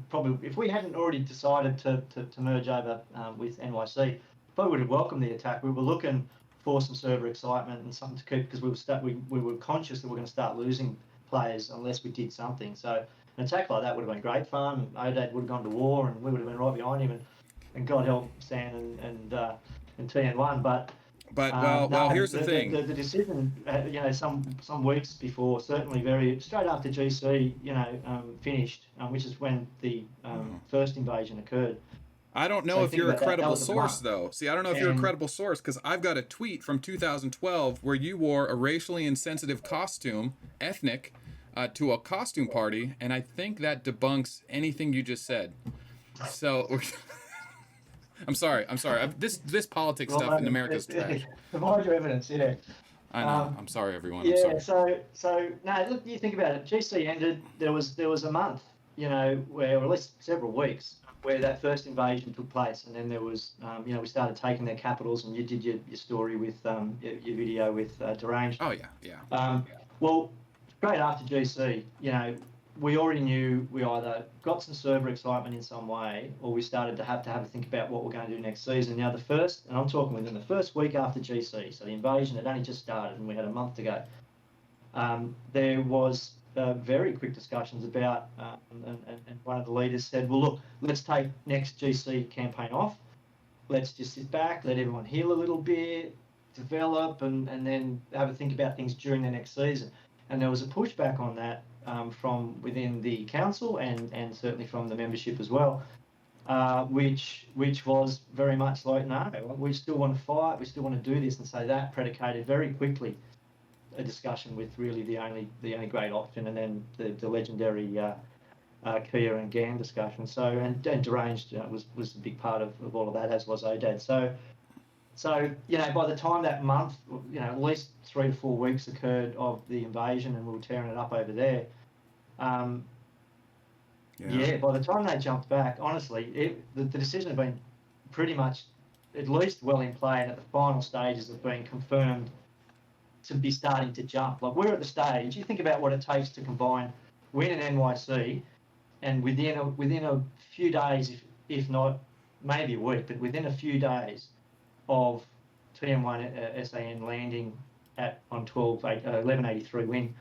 probably, if we hadn't already decided to merge over with NYC, probably would have welcomed the attack. We were looking for some server excitement and something to keep, because we were conscious that we were going to start losing players unless we did something. So an attack like that would have been great fun. ODAD would have gone to war, and we would have been right behind him, and God help Stan and TN1. But here's the thing. The decision, some weeks before, certainly very straight after GC, finished, which is when the first invasion occurred. I don't know if you're a credible source, though. See, I don't know if you're a credible source, because I've got a tweet from 2012 where you wore a racially insensitive costume, ethnic, to a costume party, and I think that debunks anything you just said. So. I'm sorry. This politics stuff in America is trash. Provide your evidence, yeah. I know. I'm sorry, everyone. I'm sorry. So no, look, you think about it. GC ended. There was a month, or at least several weeks, where that first invasion took place, and then there was, we started taking their capitals, and you did your story with your video with Deranged. Oh yeah. Well, straight after GC, we already knew we either got some server excitement in some way, or we started to have a think about what we're going to do next season. Now, and I'm talking within the first week after GC, so the invasion had only just started and we had a month to go. There was very quick discussions about, and one of the leaders said, well, look, let's take next GC campaign off. Let's just sit back, let everyone heal a little bit, develop, and then have a think about things during the next season. And there was a pushback on that from within the council and certainly from the membership as well, which was very much like, no, we still want to fight, we still want to do this. And so that predicated very quickly a discussion with really the only great option, and then the legendary Kia and Gan discussion. So and Deranged was a big part of all of that, as was Odad. So by the time that month, at least 3 to 4 weeks occurred of the invasion, and we were tearing it up over there. By the time they jumped back, honestly, the decision had been pretty much at least well in play, and at the final stages of being confirmed to be starting to jump. Like, we're at the stage, you think about what it takes to combine win an NYC, and within a few days, if not maybe a week, but within a few days of TM1 SAN landing on 1183 win,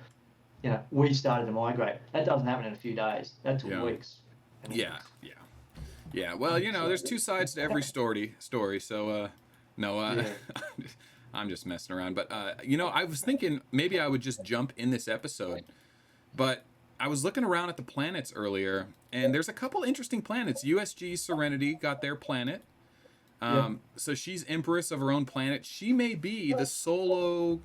we started to migrate. That doesn't happen in a few days. That took weeks. Yeah. Well, there's two sides to every story. So, I'm just messing around. But, I was thinking maybe I would just jump in this episode. But I was looking around at the planets earlier, and there's a couple interesting planets. USG Serenity got their planet. So she's empress of her own planet. She may be the solo,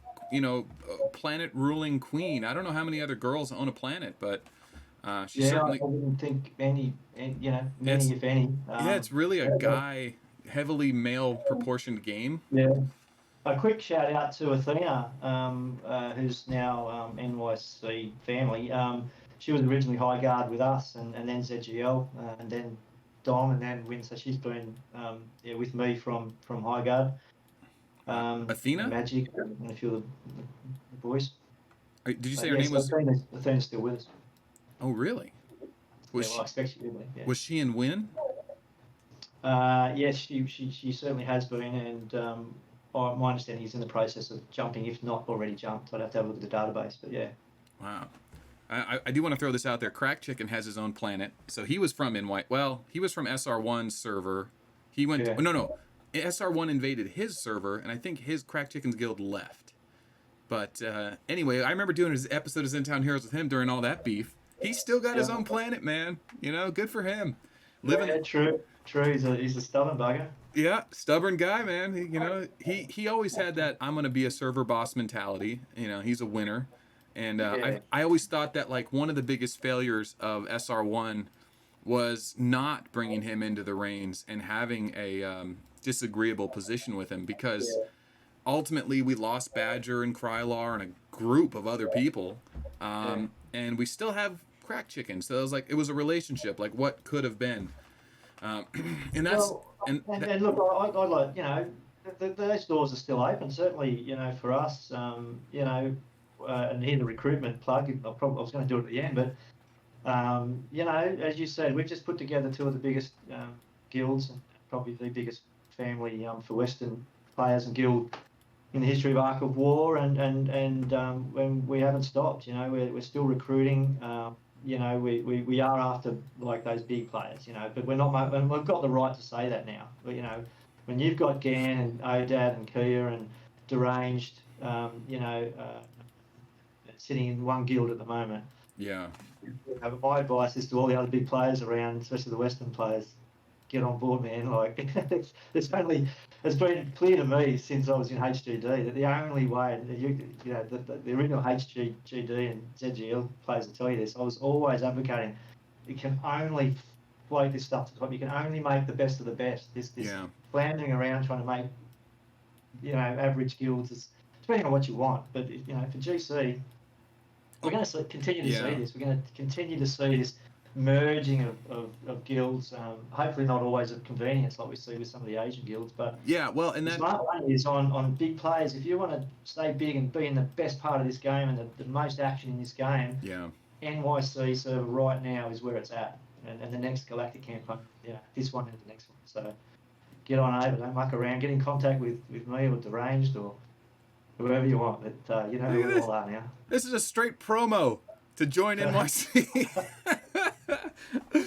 planet ruling queen. I don't know how many other girls own a planet, but she certainly. I wouldn't think many, if any. It's really a guy, heavily male proportioned game. Yeah. A quick shout out to Athena, who's now NYC family. She was originally High Guard with us, and then ZGL, and then Dom, and then Win. So she's been with me from High Guard. Athena? Magic, and a few of the boys. Did you say her name was? Athena's still with us. Oh, really? I expect she will be. Yeah. Was she in Win? Yes, she certainly has been, and my understanding he's in the process of jumping, if not already jumped. I'd have to have a look at the database, but yeah. Wow. I do want to throw this out there. Crack Chicken has his own planet. So he was from NY. Well, he was from SR1's server. He went. Yeah. No. SR1 invaded his server, and I think his Crack Chicken's guild left. But anyway, I remember doing his episode of Zentown Heroes with him during all that beef. He's still got his own planet, man. Good for him. Yeah, true. He's a stubborn bugger. Yeah, stubborn guy, man. He always had that I'm gonna be a server boss mentality. He's a winner. And I always thought that, like, one of the biggest failures of SR1 was not bringing him into the reins and having a disagreeable position with him, because ultimately we lost Badger and Krylar and a group of other people, and we still have Crack Chicken. So it was a relationship, like what could have been, and that's and look, I like those doors are still open. Certainly, for us, and here the recruitment plug. I was going to do it at the end, but as you said, we've just put together two of the biggest guilds, and probably the biggest family for Western players and guild in the history of Ark of War, and when we haven't stopped. We're still recruiting. We are after like those big players. But we're not. And we've got the right to say that now. But when you've got Gan and Odad and Kia and Deranged, sitting in one guild at the moment. Yeah. My advice is to all the other big players around, especially the Western players, get on board, man. Like, it's been clear to me since I was in HGD that the only way, the original HGD and ZGL players will tell you this. I was always advocating, you can only float this stuff to the top. You can only make the best of the best. This floundering around trying to make, average guilds is depending on what you want. But for GC. We're going to continue to see this. We're going to continue to see this merging of guilds. Hopefully not always of convenience like we see with some of the Asian guilds. But and the smart one is on big players. If you want to stay big and be in the best part of this game and the most action in this game, NYC server right now is where it's at. And the next Galactic campaign, this one and the next one. So get on over, don't muck around. Get in contact with me or Deranged or whoever you want, but who we all are now. This is a straight promo. to join NYC.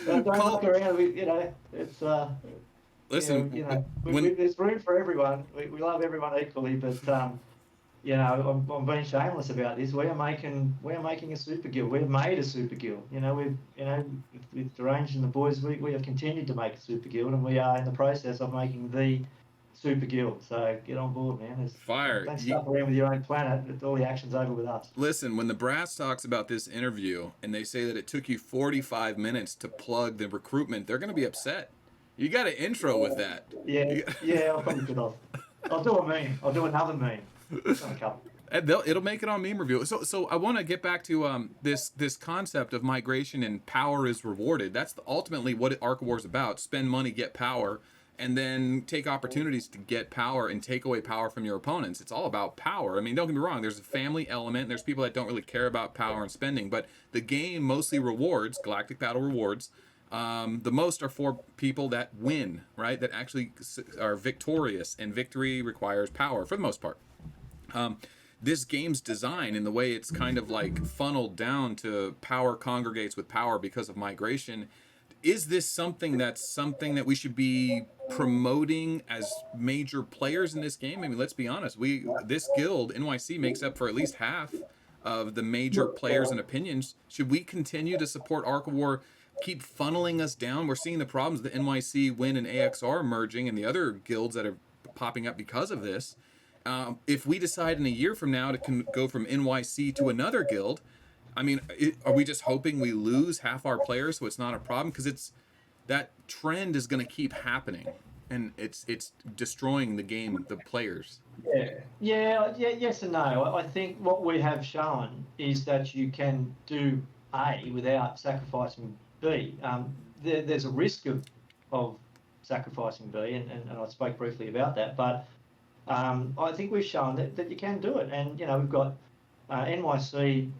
Don't look around. It's Listen, there's room for everyone. We love everyone equally, but I'm being shameless about this. We're making a super guild. We've made a super guild. With Deranged and the boys, we have continued to make a super guild, and we are in the process of making the super guild. So get on board, man. Don't stuff around with your own planet. All the action's over with us. Listen, when the brass talks about this interview and they say that it took you 45 minutes to plug the recruitment, they're going to be upset. You got an intro with that. Yeah, I'll probably put off. I'll do a meme. I'll do another meme. It'll make it on meme review. So I want to get back to this concept of migration and power is rewarded. That's ultimately what Arc of War is about. Spend money, get power, and then take opportunities to get power and take away power from your opponents. It's all about power. I mean, don't get me wrong. There's a family element. There's people that don't really care about power and spending, but the game mostly rewards, Galactic Battle rewards. The most are for people that win, right? That actually are victorious, and victory requires power for the most part. This game's design and the way it's kind of like funneled down to power congregates with power because of migration. Is this something that we should be promoting as major players in this game? I mean, let's be honest. This guild, NYC, makes up for at least half of the major players and opinions. Should we continue to support Arc of War, keep funneling us down? We're seeing the problems the NYC, Win, and AXR merging, and the other guilds that are popping up because of this. If we decide in a year from now to go from NYC to another guild, I mean, are we just hoping we lose half our players so it's not a problem? Because that trend is going to keep happening, and it's destroying the game, the players. Yeah. Yes and no. I think what we have shown is that you can do A without sacrificing B. There's a risk of sacrificing B, and I spoke briefly about that, but I think we've shown that you can do it, and we've got NYC,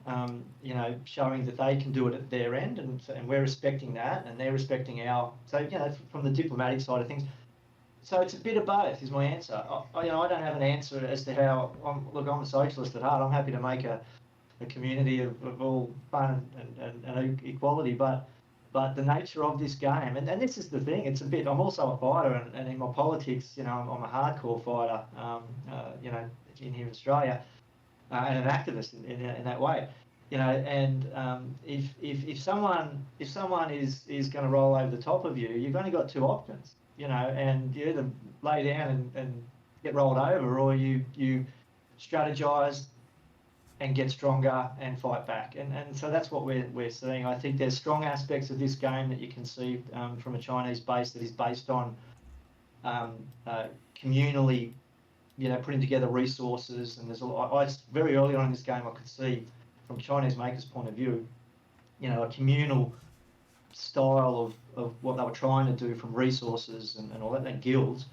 showing that they can do it at their end, and we're respecting that, and they're respecting our. So from the diplomatic side of things, so it's a bit of both. Is my answer. I don't have an answer as to how. I'm a socialist at heart. I'm happy to make a community of all fun and equality, but the nature of this game, and this is the thing. It's a bit. I'm also a fighter, and in my politics, I'm a hardcore fighter. In here in Australia. And an activist in that way, and if someone is going to roll over the top of you, you've only got two options, and you either lay down and get rolled over, or you strategize and get stronger and fight back, and so that's what we're seeing. I think there's strong aspects of this game that you can see from a Chinese base that is based on communally. Putting together resources, and there's a lot. Very early on in this game, I could see, from Chinese makers' point of view, a communal style of what they were trying to do from resources and all that, and guilds.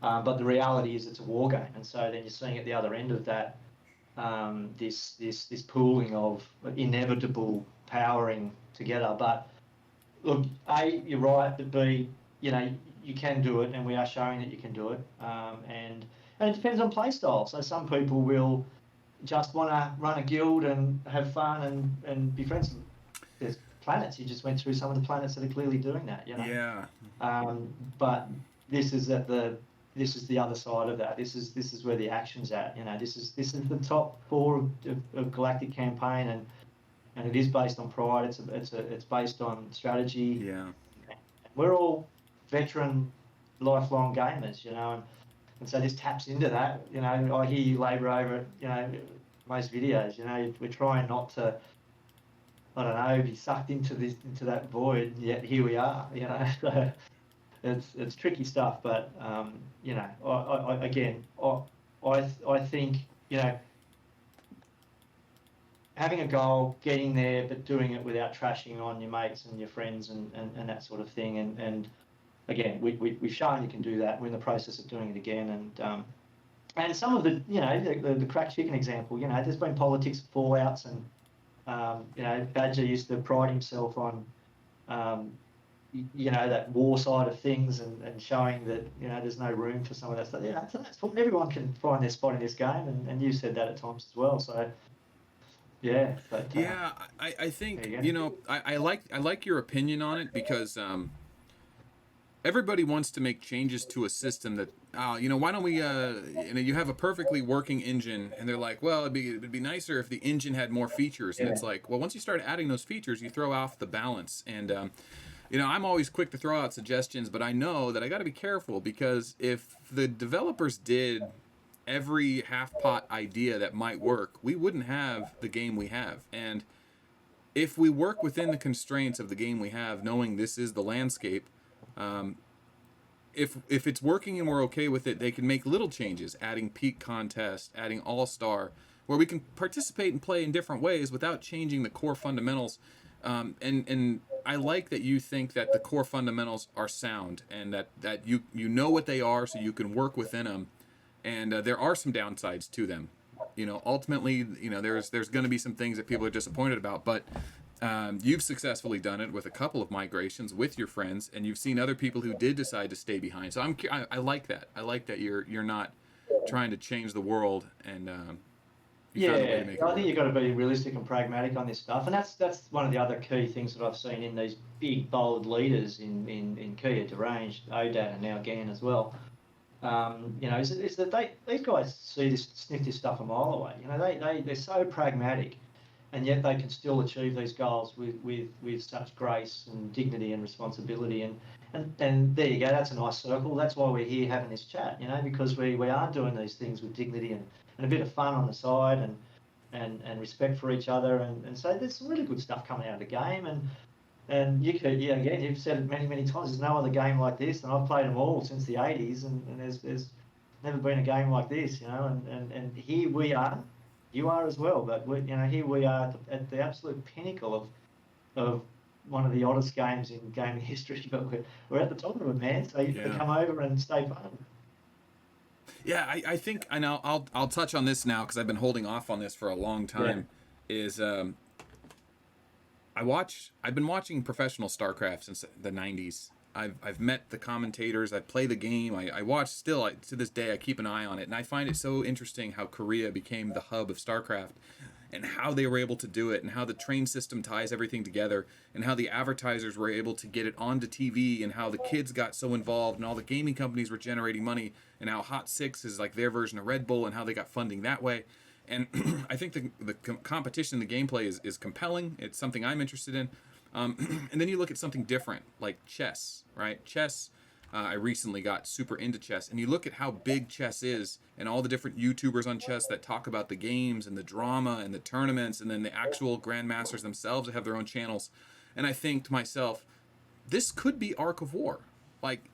But the reality is it's a war game, and so then you're seeing at the other end of that, this pooling of inevitable powering together. But look, A, you're right, but B, you can do it, and we are showing that you can do it, and it depends on play style. So some people will just want to run a guild and have fun and be friends. There's planets. You just went through some of the planets that are clearly doing that. Yeah. But this is the other side of that. This is where the action's at. This is the top four of Galactic Campaign, and it is based on pride. It's based on strategy. Yeah. We're all veteran, lifelong gamers. And so this taps into that. I hear you labour over it, most videos. We're trying not to, I don't know, be sucked into that void, yet here we are, So it's tricky stuff, but, I think, having a goal, getting there, but doing it without trashing on your mates and your friends and that sort of thing, and again, we've shown you can do that. We're in the process of doing it again, and some of the the cracked chicken example. There's been politics, fallouts, and Badger used to pride himself on that war side of things, and showing that there's no room for some of that stuff. So everyone can find their spot in this game, and you said that at times as well. So Yeah, but Yeah, I there think, you you go. know, I like your opinion on it because everybody wants to make changes to a system that, you know, why don't we, you know, you have a perfectly working engine, and they're like, well, it'd be nicer if the engine had more features, and Yeah, it's like, well, once you start adding those features, you throw off the balance, and you know, I'm always quick to throw out suggestions, but I know that I got to be careful because if the developers did every half pot idea that might work, we wouldn't have the game we have, and if we work within the constraints of the game we have, knowing this is the landscape, um, if it's working and we're okay with it, they can make little changes, adding peak contest, adding all star, where we can participate and play in different ways without changing the core fundamentals. And I like that you think that the core fundamentals are sound and that you know what they are, so you can work within them. And there are some downsides to them. You know, ultimately, you know, there's going to be some things that people are disappointed about, but you've successfully done it with a couple of migrations with your friends, and you've seen other people who did decide to stay behind. So I like that. I like that you're not trying to change the world, and you found a way to yeah. make it I think you've work. got to be realistic and pragmatic on this stuff, and that's one of the other key things that I've seen in these big bold leaders in Kia, Deranged, ODAT, and now GAN as well. You know, is that these guys see this, sniff this stuff a mile away. You know, they're so pragmatic, and yet they can still achieve these goals with such grace and dignity and responsibility. And there you go. That's a nice circle. That's why we're here having this chat. You know, because we are doing these things with dignity and a bit of fun on the side and respect for each other. And so there's some really good stuff coming out of the game. And you could, yeah, again, you've said it many, many times. There's no other game like this, and I've played them all since the '80s, and there's never been a game like this, you know. And here we are, you are as well, but we, you know, here we are at the absolute pinnacle of one of the oddest games in gaming history. But we're at the top of it, man. So you've got to Yeah. come over and stay fun. Yeah, I think, and I'll touch on this now because I've been holding off on this for a long Yeah, time. Is I've been watching professional StarCraft since the '90s. I've met the commentators. I play the game. I watch still. To this day, I keep an eye on it, and I find it so interesting how Korea became the hub of StarCraft, and how they were able to do it, and how the train system ties everything together, and how the advertisers were able to get it onto TV, and how the kids got so involved, and all the gaming companies were generating money, and how Hot Six is like their version of Red Bull, and how they got funding that way. And I think the competition, the gameplay is compelling. It's something I'm interested in. And then you look at something different like chess, right? Chess. I recently got super into chess, and you look at how big chess is, and all the different YouTubers on chess that talk about the games and the drama and the tournaments, and then the actual grandmasters themselves that have their own channels. And I think to myself, this could be Arc of War. Like,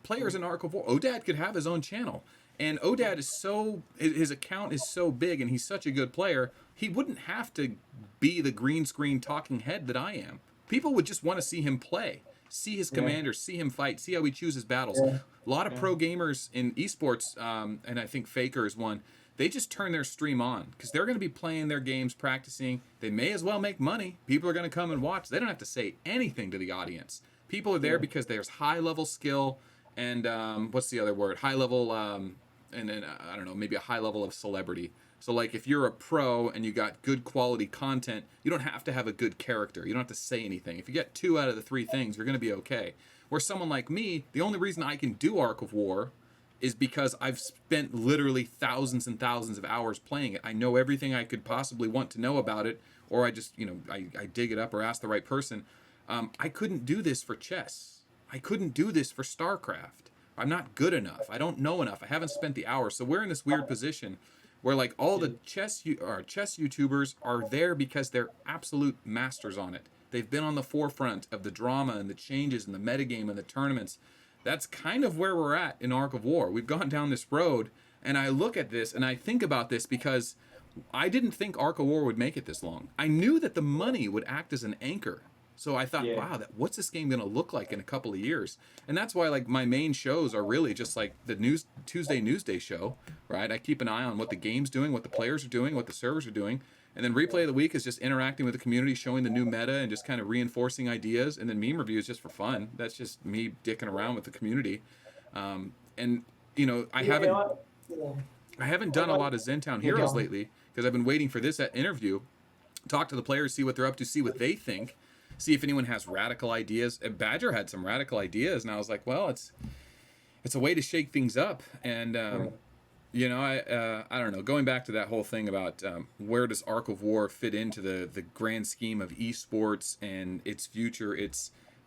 players in Arc of War, Odad could have his own channel. And Odad is so, his account is so big, and he's such a good player, he wouldn't have to be the green screen talking head that I am. People would just want to see him play, see his yeah, commander, see him fight, see how he chooses battles. yeah, A lot of yeah, pro gamers in esports, and I think Faker is one, they just turn their stream on because they're going to be playing their games, practicing. They may as well make money. People are going to come and watch. They don't have to say anything to the audience. People are there yeah, because there's high level skill and what's the other word? High level, and then I don't know, maybe a high level of celebrity. So like if you're a pro and you got good quality content, you don't have to have a good character. You don't have to say anything. If you get 2 out of the 3 things, you're going to be okay. Where someone like me, the only reason I can do Arc of War is because I've spent literally thousands and thousands of hours playing it. I know everything I could possibly want to know about it, or I just, you know, I dig it up or ask the right person. I couldn't do this for chess. I couldn't do this for StarCraft. I'm not good enough. I don't know enough. I haven't spent the hours. So we're in this weird position where like all yeah, the chess YouTubers are there because they're absolute masters on it. They've been on the forefront of the drama and the changes and the metagame and the tournaments. That's kind of where we're at in Arc of War. We've gone down this road, and I look at this and I think about this because I didn't think Arc of War would make it this long. I knew that the money would act as an anchor. So I thought, yeah, wow, what's this game going to look like in a couple of years? And that's why like my main shows are really just like the news Tuesday Newsday show, right? I keep an eye on what the game's doing, what the players are doing, what the servers are doing. And then replay of the week is just interacting with the community, showing the new meta and just kind of reinforcing ideas. And then meme reviews just for fun. That's just me dicking around with the community. And you know, yeah. Yeah. I haven't done a lot of Zentown Yeah, go Heroes on. lately because I've been waiting for this interview. talk to the players, see what they're up to, see what they think, see if anyone has radical ideas. And Badger had some radical ideas, and I was like, well, it's a way to shake things up. And you know, I don't know. Going back to that whole thing about where does Arc of War fit into the grand scheme of esports and its future?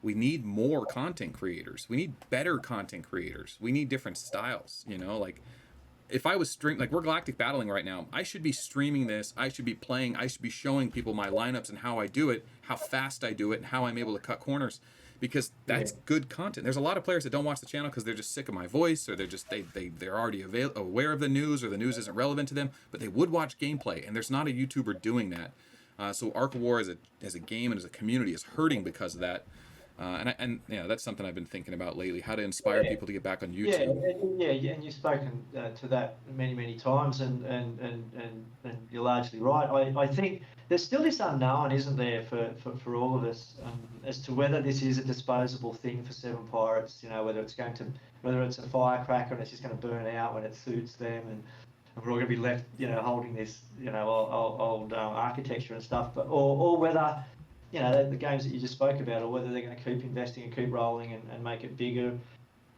We need more content creators. We need better content creators. We need different styles. You know, like if I was like we're Galactic Battling right now, I should be streaming this. I should be playing. I should be showing people my lineups and how I do it, how fast I do it, and how I'm able to cut corners. Because that's good content. There's a lot of players that don't watch the channel because they're just sick of my voice, or they're just they're already aware of the news, or the news isn't relevant to them. But they would watch gameplay, and there's not a YouTuber doing that. So Arc of War as a game and as a community is hurting because of that. And yeah, that's something I've been thinking about lately. How to inspire people to get back on YouTube. Yeah, and you've spoken to that many times, and you're largely right. I think there's still this unknown, isn't there, for all of us, as to whether this is a disposable thing for Seven Pirates. You know, whether it's a firecracker and it's just going to burn out when it suits them, and we're all going to be left, you know, holding this, you know, old architecture and stuff, or whether, you know, the games that you just spoke about, or whether they're going to keep investing and keep rolling and make it bigger.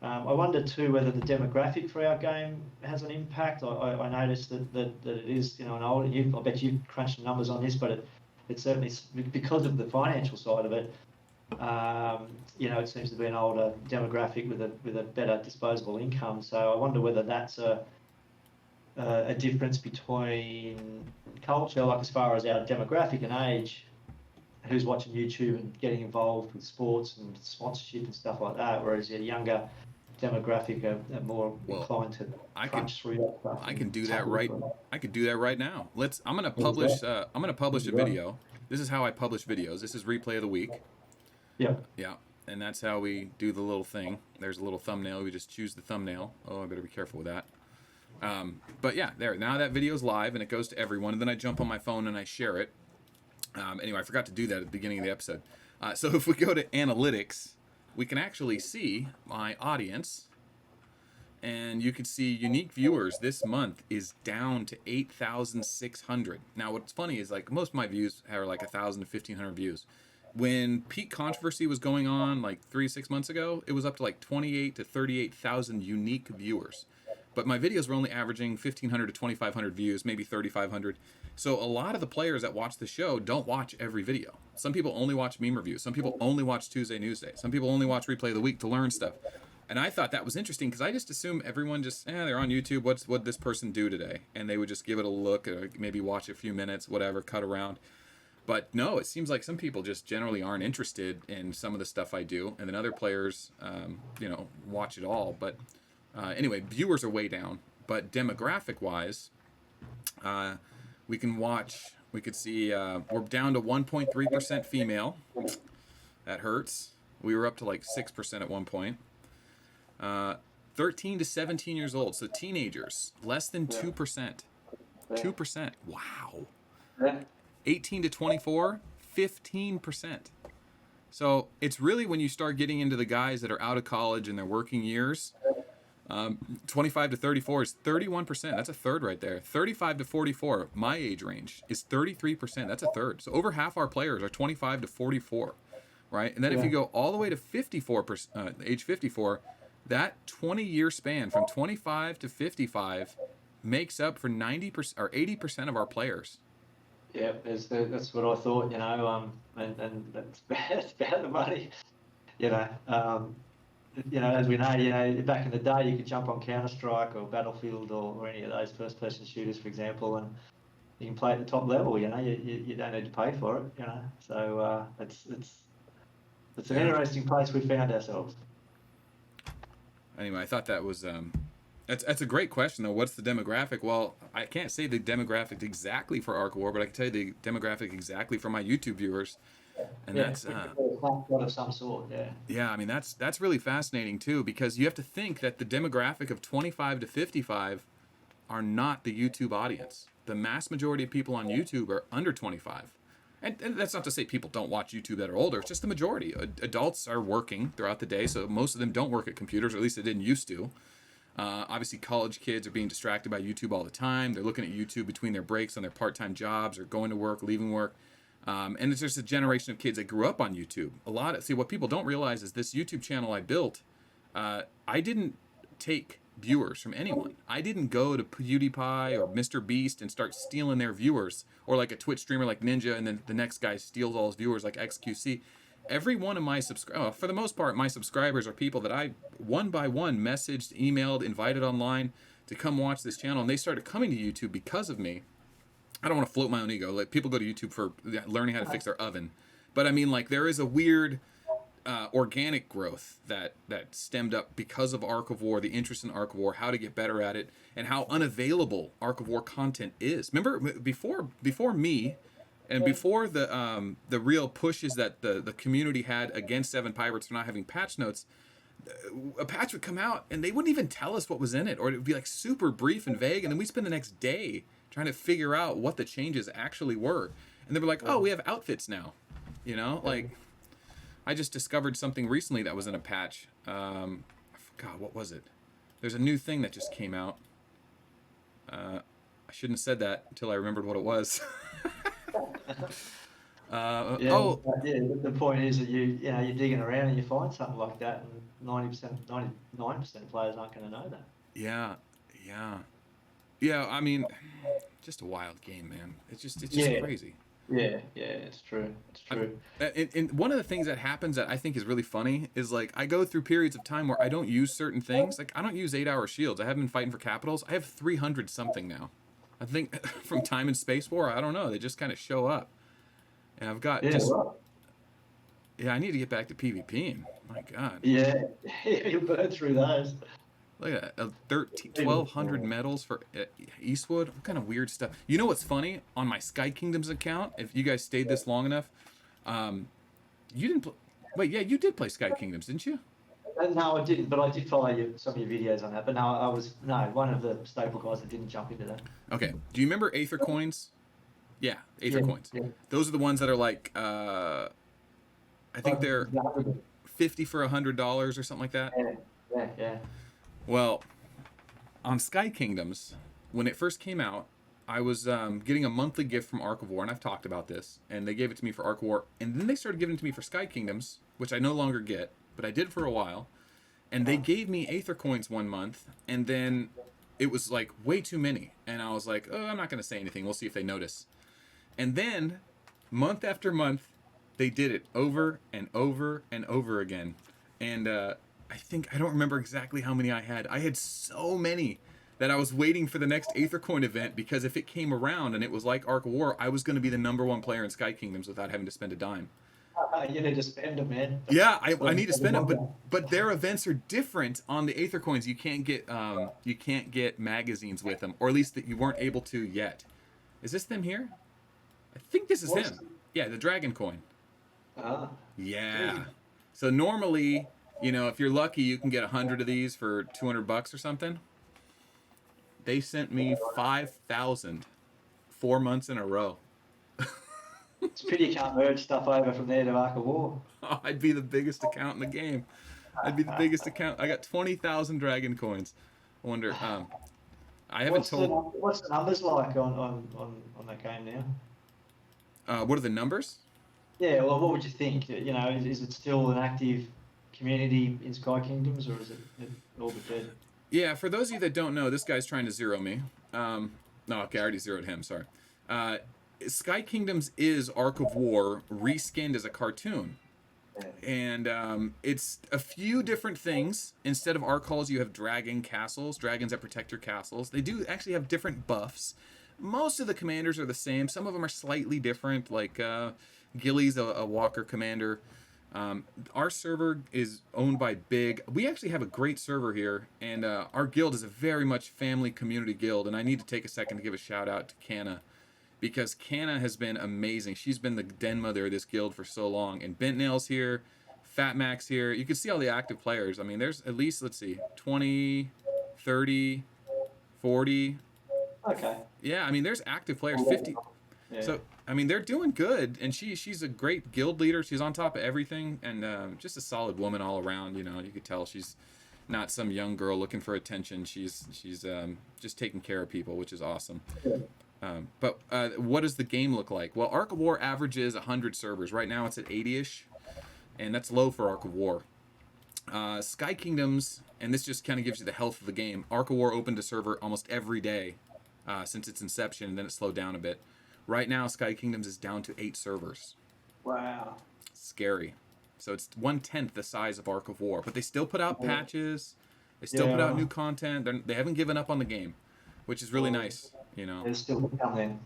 I wonder too whether the demographic for our game has an impact. I noticed that it is, you know, an older. I bet you've crunched the numbers on this, but it certainly, because of the financial side of it, you know, it seems to be an older demographic with a better disposable income. So I wonder whether that's a difference between culture, like as far as our demographic and age, who's watching YouTube and getting involved with sports and sponsorship and stuff like that, whereas a younger demographic are more inclined to crunch through that stuff. I can do that right. I could do that right now. I'm gonna publish a video. This is how I publish videos. This is replay of the week. Yeah. Yeah. And that's how we do the little thing. There's a little thumbnail. We just choose the thumbnail. Oh, I better be careful with that. But yeah, there. Now that video's live and it goes to everyone. And then I jump on my phone and I share it. Anyway, I forgot to do that at the beginning of the episode. So if we go to analytics, we can actually see my audience. And you can see unique viewers this month is down to 8,600. Now, what's funny is like most of my views are like 1,000 to 1,500 views. When peak controversy was going on like 3-6 months ago, it was up to like 28 to 38,000 unique viewers. But my videos were only averaging 1,500 to 2,500 views, maybe 3,500. So a lot of the players that watch the show don't watch every video. Some people only watch meme reviews. Some people only watch Tuesday Newsday. Some people only watch Replay of the Week to learn stuff. And I thought that was interesting because I just assume everyone just, they're on YouTube. What'd this person do today? And they would just give it a look, or maybe watch a few minutes, whatever, cut around. But no, it seems like some people just generally aren't interested in some of the stuff I do. And then other players, watch it all. But anyway, viewers are way down. But demographic-wise, we could see we're down to 1.3% female. That hurts. We were up to like 6% at one point. 13 to 17 years old, so teenagers, less than 2%. 2%. Wow. 18 to 24, 15%. So it's really when you start getting into the guys that are out of college and their working years. 25 to 34 is 31%. That's a third right there. 35 to 44, my age range, is 33%. That's a third. So over half our players are 25 to 44, right? And then if you go all the way to 54%, age 54, that 20-year span from 25 to 55 makes up for 90% or 80% of our players. Yeah, that's what I thought, and that's about the money, as we know, back in the day, you could jump on Counter-Strike or Battlefield or any of those first-person shooters, for example, and you can play at the top level. You don't need to pay for it. So it's an interesting place we found ourselves. Anyway, I thought that was that's a great question though. What's the demographic? Well, I can't say the demographic exactly for Arc War, but I can tell you the demographic exactly for my YouTube viewers. And that's of some sort, yeah. I mean that's really fascinating too, because you have to think that the demographic of 25 to 55 are not the YouTube audience. The mass majority of people on YouTube are under 25. And that's not to say people don't watch YouTube that are older. It's just the majority. Adults are working throughout the day, so most of them don't work at computers, or at least they didn't used to. Obviously, college kids are being distracted by YouTube all the time. They're looking at YouTube between their breaks on their part-time jobs or going to work, leaving work. And it's just a generation of kids that grew up on YouTube. See, what people don't realize is this YouTube channel I built, I didn't take viewers from anyone. I didn't go to PewDiePie or Mr. Beast and start stealing their viewers, or like a Twitch streamer like Ninja, and then the next guy steals all his viewers like XQC. Every one of my subscribers, for the most part, my subscribers are people that I, one by one, messaged, emailed, invited online to come watch this channel, and they started coming to YouTube because of me. I don't want to float my own ego. Like, people go to YouTube for learning how to fix their oven, but I mean, like, there is a weird organic growth that stemmed up because of Ark of War, the interest in Ark of War, how to get better at it, and how unavailable Ark of War content is. Remember, before me, and before the real pushes that the community had against Seven Pirates for not having patch notes, a patch would come out and they wouldn't even tell us what was in it, or it would be like super brief and vague, and then we spend the next day trying to figure out what the changes actually were, and they were like, oh, we have outfits now, you know. Like, I just discovered something recently that was in a patch. I forgot, what was it? There's a new thing that just came out. I shouldn't have said that until I remembered what it was. The point is that you're digging around and you find something like that, and 99% of players aren't going to know that. Yeah. I mean, just a wild game, man. It's just crazy. Yeah, it's true. And one of the things that happens that I think is really funny is, like, I go through periods of time where I don't use certain things. Like, I don't use 8-hour shields. I haven't been fighting for capitals. I have 300 something now. I think from Time and Space War, I don't know. They just kind of show up. And I've got I need to get back to PvPing. My God. Yeah, you'll burn through those. Look at that, 1,200 medals for Eastwood. What kind of weird stuff? You know what's funny? On my Sky Kingdoms account, if you guys stayed this long enough, you didn't wait, yeah, you did play Sky Kingdoms, didn't you? No, I didn't, but I did follow some of your videos on that. But no, I was one of the staple guys that didn't jump into that. Okay. Do you remember Aether coins? Yeah, Aether coins. Yeah. Those are the ones that are like, I think they're 50 for $100 or something like that. Yeah. Well, on Sky Kingdoms, when it first came out, I was getting a monthly gift from Ark of War, and I've talked about this, and they gave it to me for Ark of War, and then they started giving it to me for Sky Kingdoms, which I no longer get, but I did for a while, and they gave me Aether coins one month, and then it was like way too many, and I was like, oh, I'm not going to say anything, we'll see if they notice. And then, month after month, they did it over and over and over again, and I don't remember exactly how many I had. I had so many that I was waiting for the next Aether Coin event, because if it came around and it was like Ark of War, I was going to be the #1 player in Sky Kingdoms without having to spend a dime. You need to spend them, man. Yeah, I need to spend them, but their events are different on the Aether Coins. You can't get magazines with them, or at least that you weren't able to yet. Is this them here? I think this is him. Yeah, the Dragon Coin. Yeah. So normally, if you're lucky, you can get 100 of these for $200 or something. They sent me 5,000 4 months in a row. It's pity you can't merge stuff over from there to Ark of War. Oh, I'd be the biggest account in the game. I'd be the biggest account. I got 20,000 Dragon Coins. I wonder. I haven't told. What's the numbers like on that game now? What are the numbers? Yeah. Well, what would you think? Is it still an active community in Sky Kingdoms, or is it all but dead? Yeah, for those of you that don't know, this guy's trying to zero me. No, okay, I already zeroed him, sorry. Sky Kingdoms is Ark of War reskinned as a cartoon. And it's a few different things. Instead of Ark Halls, you have dragon castles, dragons that protect your castles. They do actually have different buffs. Most of the commanders are the same. Some of them are slightly different, like Gilly's a walker commander. Our server is owned by Big. We actually have a great server here, and our guild is a very much family community guild, and I need to take a second to give a shout out to Canna, because Canna has been amazing. She's been the den mother of this guild for so long, and Bentnail's here, Fat Max here. You can see all the active players. I mean, there's at least, let's see, 20, 30, 40. Okay. Yeah, I mean, there's active players, 50. Yeah. So, I mean, they're doing good, and she's a great guild leader. She's on top of everything, and just a solid woman all around. You could tell she's not some young girl looking for attention. She's just taking care of people, which is awesome. But what does the game look like? Well, Ark of War averages 100 servers. Right now it's at 80-ish, and that's low for Ark of War. Sky Kingdoms, and this just kind of gives you the health of the game. Ark of War opened a server almost every day since its inception, and then it slowed down a bit. Right now, Sky Kingdoms is down to 8 servers. Wow. Scary. So it's 1/10 the size of Ark of War, but they still put out patches. They still put out new content. They haven't given up on the game, which is really nice. There's still coming.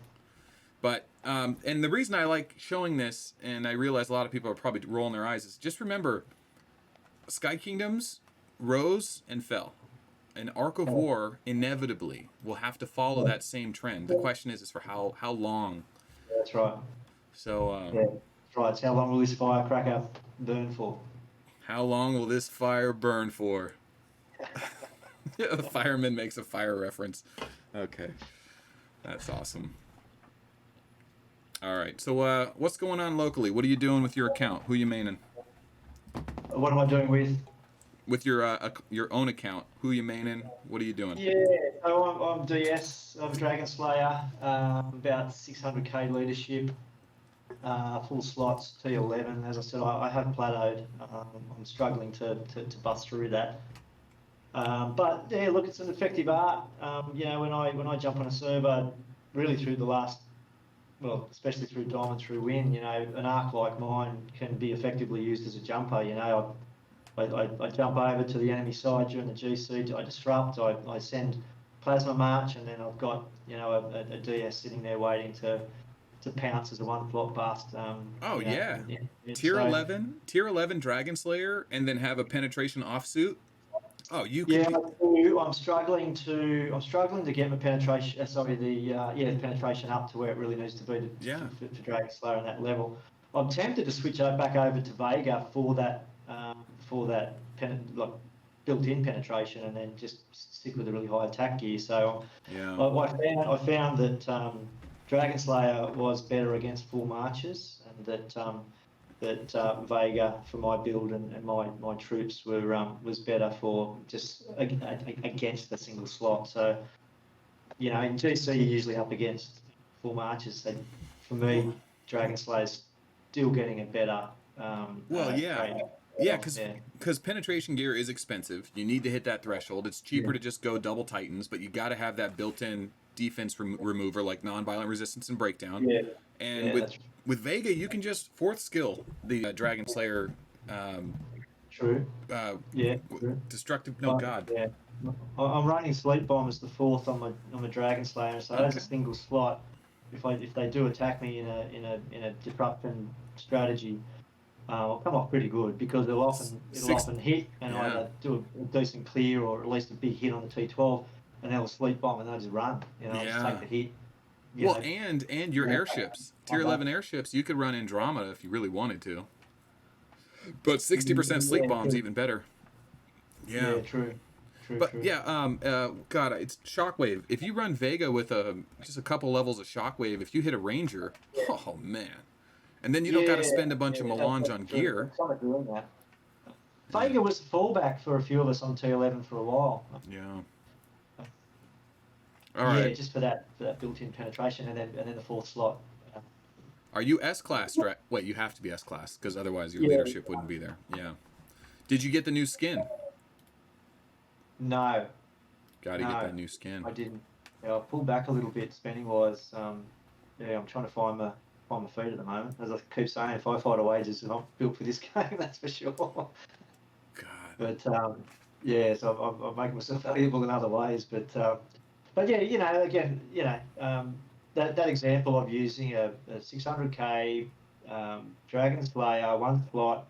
But and the reason I like showing this, and I realize a lot of people are probably rolling their eyes, is just remember, Sky Kingdoms rose and fell. And Ark of War inevitably will have to follow that same trend. The question is for how long? That's right. So that's right. It's how long will this firecracker burn for? How long will this fire burn for? The fireman makes a fire reference. Okay. That's awesome. All right. So what's going on locally? What are you doing with your account? Who are you maining? What am I doing with? With your own account, who are you maining? What are you doing? Yeah, so I'm DS. I'm a Dragon Slayer. About 600k leadership. Full slots, T11. As I said, I haven't plateaued. I'm struggling to bust through that. But yeah, look, it's an effective art. When I jump on a server, really through the last, well, especially through Diamond, through Win, an arc like mine can be effectively used as a jumper. I jump over to the enemy side during the GC. I disrupt. I send plasma march, and then I've got a DS sitting there waiting to pounce as a one flop bust. Tier 11 Dragon Slayer, and then have a penetration offsuit. Oh, you can. Yeah, I'm struggling to get my penetration. The penetration up to where it really needs to be for Dragon Slayer on that level. I'm tempted to switch back over to Vega for that built-in penetration, and then just stick with a really high attack gear. So I found that Dragon Slayer was better against full marches, and that Vega for my build and my troops was better for just against the single slot. So in GC you're usually up against full marches. So for me, Dragon Slayer's still getting a better. Because penetration gear is expensive. You need to hit that threshold. It's cheaper to just go double Titans, but you got to have that built-in defense remover like non-violent resistance and breakdown. Yeah. And with Vega, you can just fourth skill the Dragon Slayer. True. Destructive. No, God. Yeah. I'm running Sleep Bomb as the fourth on my Dragon Slayer, so as a single slot, if they do attack me in a disruption strategy, I'll come off pretty good, because it'll often hit, and either do a decent clear or at least a big hit on the T12, and they'll Sleep Bomb and they'll just run. Just take the hit. And your airships, tier 11 airships, you could run Andromeda if you really wanted to. But 60% Sleep Bomb's even better. Yeah, true. God, it's Shockwave. If you run Vega with just a couple levels of Shockwave, if you hit a Ranger, oh man. And then you don't got to spend a bunch of melange on gear. Vega was the fallback for a few of us on T11 for a while. Yeah. All right. Yeah, just for that built-in penetration, and then the fourth slot. Are you S-class? Wait, you have to be S-class, because otherwise your leadership wouldn't be there. Yeah. Did you get the new skin? No. Got to get that new skin. I didn't. I pulled back a little bit spending-wise. I'm trying to find my feet at the moment. As I keep saying, if I fight a wages, I'm not built for this game, that's for sure. God. But so I'm making myself valuable in other ways. But that example of using a 600k Dragon Slayer, one slot,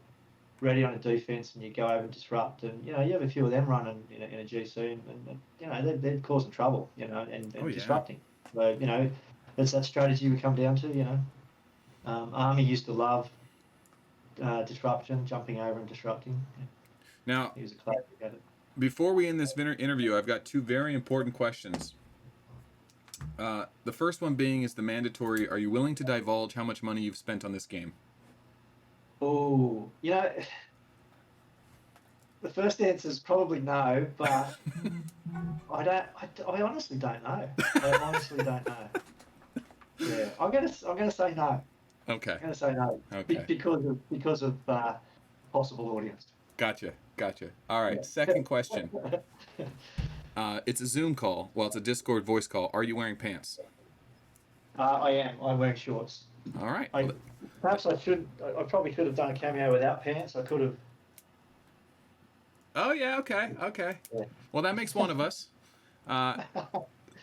ready on a defense, and you go over and disrupt, and you have a few of them running in a GC, and they're causing trouble, and disrupting. So it's that strategy we come down to. Army used to love disruption, jumping over and disrupting. Now, he was a classic at it. Before we end this interview, I've got two very important questions. The first one being is the mandatory. Are you willing to divulge how much money you've spent on this game? Oh, the first answer is probably no, but I honestly don't know. Yeah, I'm gonna say no. Okay. I'm gonna say no Okay. because of possible audience. Gotcha. All right. Yeah. Second question. It's a Zoom call. Well, it's a Discord voice call. Are you wearing pants? I am. I'm wearing shorts. All right. I perhaps I should. I probably could have done a cameo without pants. I could have. Oh yeah. Okay. Yeah. Well, that makes one of us. Uh,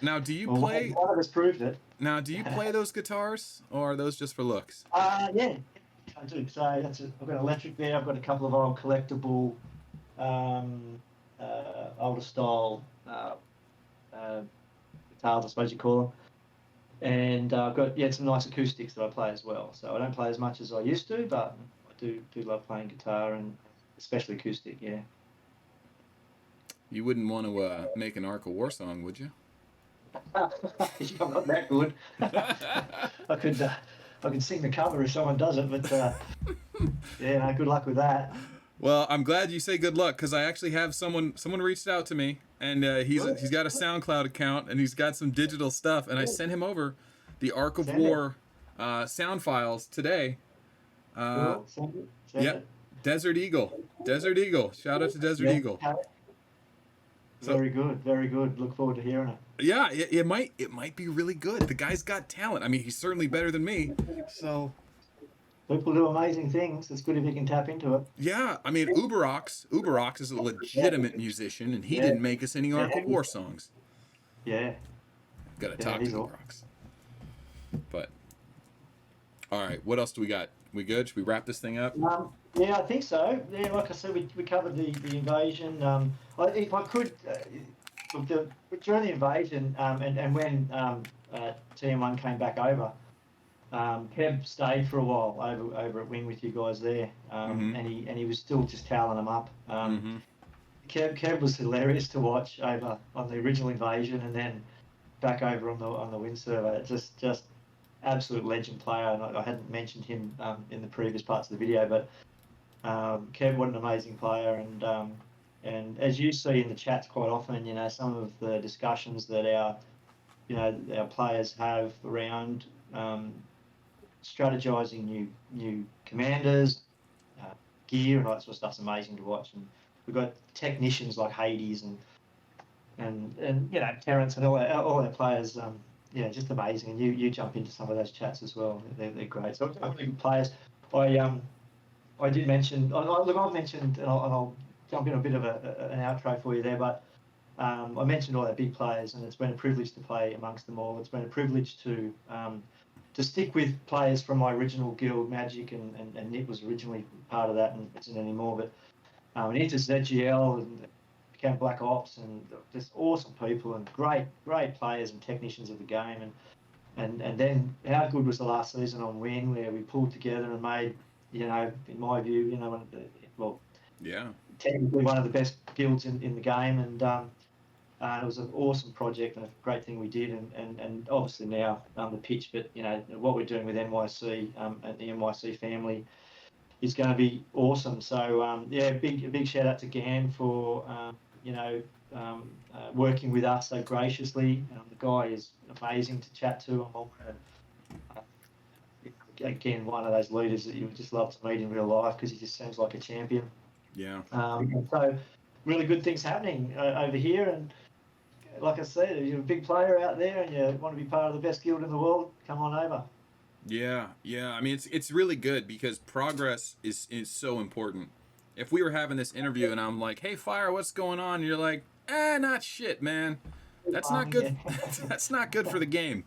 now, do you Well, play? one of us proved it. Now, do you play those guitars, or are those just for looks? Yeah, I do. So I've got electric there. I've got a couple of old collectible, um, older style guitars, I suppose you call them. And I've got some nice acoustics that I play as well. So I don't play as much as I used to, but I do love playing guitar and especially acoustic. Yeah. You wouldn't want to make an Ark of War song, would you? I'm not that good. I could sing the cover if someone does it, but yeah, no, good luck with that. Well, I'm glad you say good luck because I actually have someone reached out to me and he's got a SoundCloud account and he's got some digital stuff and I sent him over the Ark of War sound files today. Cool. Send it. Desert Eagle. Shout out to Desert Eagle. Very good. Look forward to hearing it. Yeah, it might be really good. The guy's got talent. I mean, he's certainly better than me. So people do amazing things. It's good if you can tap into it. Yeah, I mean, Uberox is a legitimate musician, and he didn't make us any Ark of War songs. Yeah. Got to talk to Uberox. But all right, what else do we got? We good? Should we wrap this thing up? Yeah, I think so. Yeah, like I said, we covered the invasion. If I could, during the invasion and when TM1 came back over, Kev stayed for a while over at Wing with you guys there, and he was still just toweling them up. Kev was hilarious to watch over on the original invasion and then back over on the Win server. Just absolute legend player, and I hadn't mentioned him in the previous parts of the video, but Kev, what an amazing player, and as you see in the chats quite often, some of the discussions that our players have around strategizing new commanders, gear, and all that sort of stuff's amazing to watch. And we've got technicians like Hades and Terrence and all our players. Just amazing. And you jump into some of those chats as well. They're great. So really good players. I did mention. Look, I've mentioned, and I'll jump in a bit of an outro for you there, but I mentioned all our big players, and it's been a privilege to play amongst them all. It's been a privilege to stick with players from my original guild, Magic, and Nick was originally part of that and isn't anymore. But and into ZGL and became Black Ops, and just awesome people and great players and technicians of the game. And then how good was the last season on Win, where we pulled together and made, in my view, technically one of the best guilds in the game, and it was an awesome project and a great thing we did, and obviously now the pitch, but what we're doing with NYC and the NYC family is going to be awesome. So big shout out to Gan for working with us so graciously. The guy is amazing to chat to. Again, one of those leaders that you would just love to meet in real life because he just seems like a champion. Yeah. So really good things happening over here, and like I said, if you're a big player out there and you want to be part of the best guild in the world, come on over. Yeah. I mean, it's really good because progress is so important. If we were having this interview and I'm like, "Hey, Fire, what's going on?" and you're like, not shit, man. That's not good. That's not good for the game.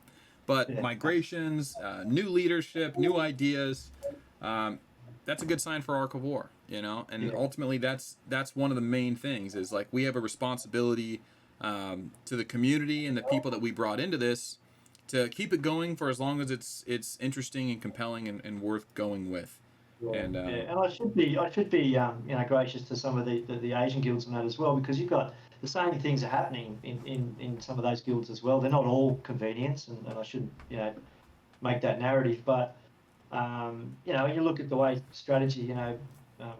But migrations, new leadership, new ideas, that's a good sign for Ark of War, And ultimately, that's one of the main things is like we have a responsibility to the community and the people that we brought into this to keep it going for as long as it's interesting and compelling and worth going with. And I should be gracious to some of the Asian guilds and that as well, because you've got the same things are happening in some of those guilds as well. They're not all convenience, and I shouldn't make that narrative, but you look at the way strategy,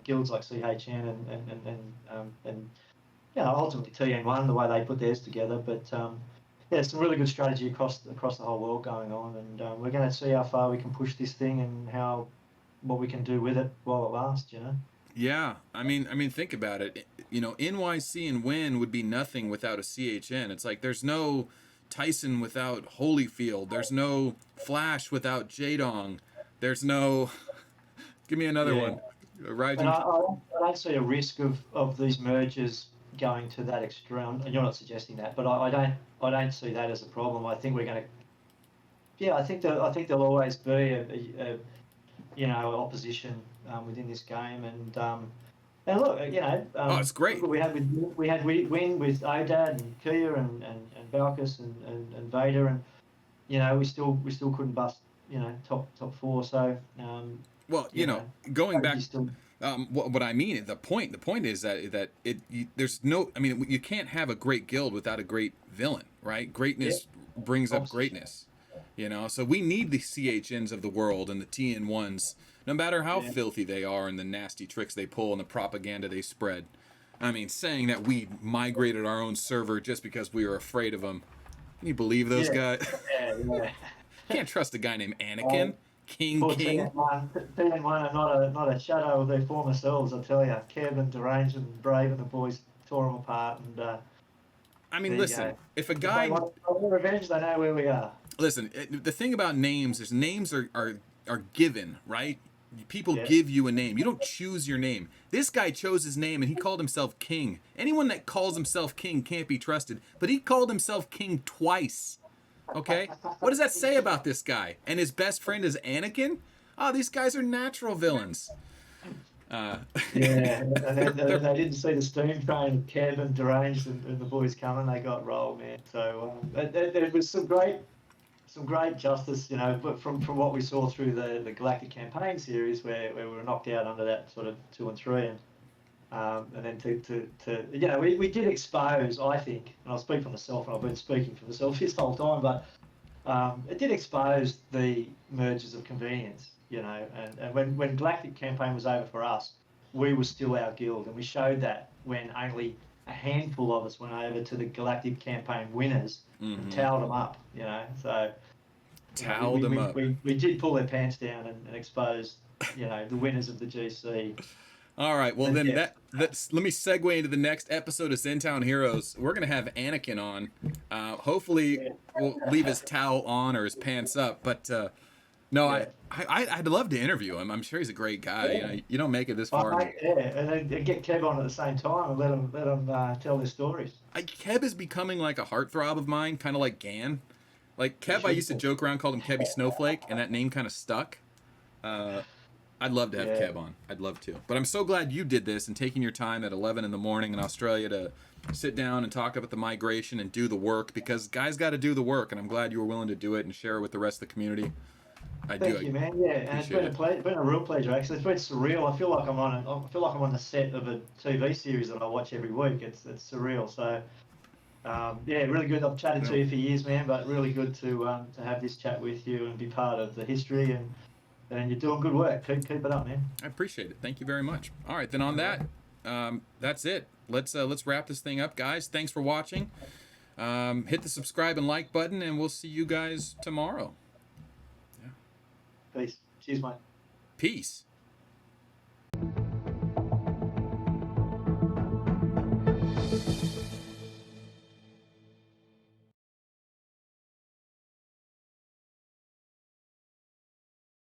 guilds like CHN and ultimately TN1, the way they put theirs together, but yeah, some really good strategy across the whole world going on, and we're going to see how far we can push this thing and what we can do with it while it lasts. Yeah, I mean, think about it. You know, NYC and Win would be nothing without a CHN. It's like there's no Tyson without Holyfield. There's no Flash without Jadong. There's no. Give me another Yeah. one. And Rising. I don't see a risk of these mergers going to that extreme. And you're not suggesting that, but I don't see that as a problem. I think we're going to. Yeah, I think there'll always be opposition within this game, and look, Oh, it's great. we had win with Odad and Kia and Balkus and Vader, and we still couldn't bust top four. So Well, going back. still, What I mean, the point is that there's no. I mean, you can't have a great guild without a great villain, right? Greatness brings up greatness. So we need the CHNs of the world and the TN1s, no matter how filthy they are and the nasty tricks they pull and the propaganda they spread. I mean, saying that we migrated our own server just because we were afraid of them. Can you believe those guys? Yeah. Can't trust a guy named Anakin. King. TN1 are not a shadow of their former selves, I tell you. Kevin, Deranged, and Brave, and the boys tore them apart. And I mean, listen, if a guy. If they want revenge, they know where we are. Listen, the thing about names is names are given, right? People give you a name. You don't choose your name. This guy chose his name and he called himself King. Anyone that calls himself King can't be trusted. But he called himself King twice. Okay? What does that say about this guy? And his best friend is Anakin? Oh, these guys are natural villains. And they didn't see the steam train, Kevin, Deranged, and the boys coming. They got rolled, man. So there was some great justice, but from what we saw through the Galactic Campaign series, where we were knocked out under that sort of 2 and 3, and then we did expose, I think, and I'll speak for myself, and I've been speaking for myself this whole time, but it did expose the mergers of convenience, and when Galactic Campaign was over for us, we were still our guild, and we showed that when only a handful of us went over to the Galactic Campaign winners and towed them up, so towed them up. We did pull their pants down and expose, the winners of the GC. All right, well then let me segue into the next episode of Zentown Heroes. We're gonna have Anakin on. Hopefully we'll leave his towel on or his pants up, but I'd love to interview him. I'm sure he's a great guy. Yeah. You don't make it this far. And then get Kev on at the same time and let them tell their stories. Kev is becoming like a heartthrob of mine, kind of like Gan. Like Kev, I used to joke around, called him Kevy Snowflake, and that name kind of stuck. I'd love to have Kev on. I'd love to. But I'm so glad you did this and taking your time at 11 in the morning in Australia to sit down and talk about the migration and do the work, because guys got to do the work, and I'm glad you were willing to do it and share it with the rest of the community. Thank you, man. Yeah, and it's been a real pleasure. Actually, it's been surreal. I feel like I'm on the set of a TV series that I watch every week. It's surreal. So, really good. I've chatted to you for years, man, but really good to have this chat with you and be part of the history. And you're doing good work. Keep it up, man. I appreciate it. Thank you very much. All right, then on that, that's it. Let's wrap this thing up, guys. Thanks for watching. Hit the subscribe and like button, and we'll see you guys tomorrow. Peace. Cheers, mate. Peace.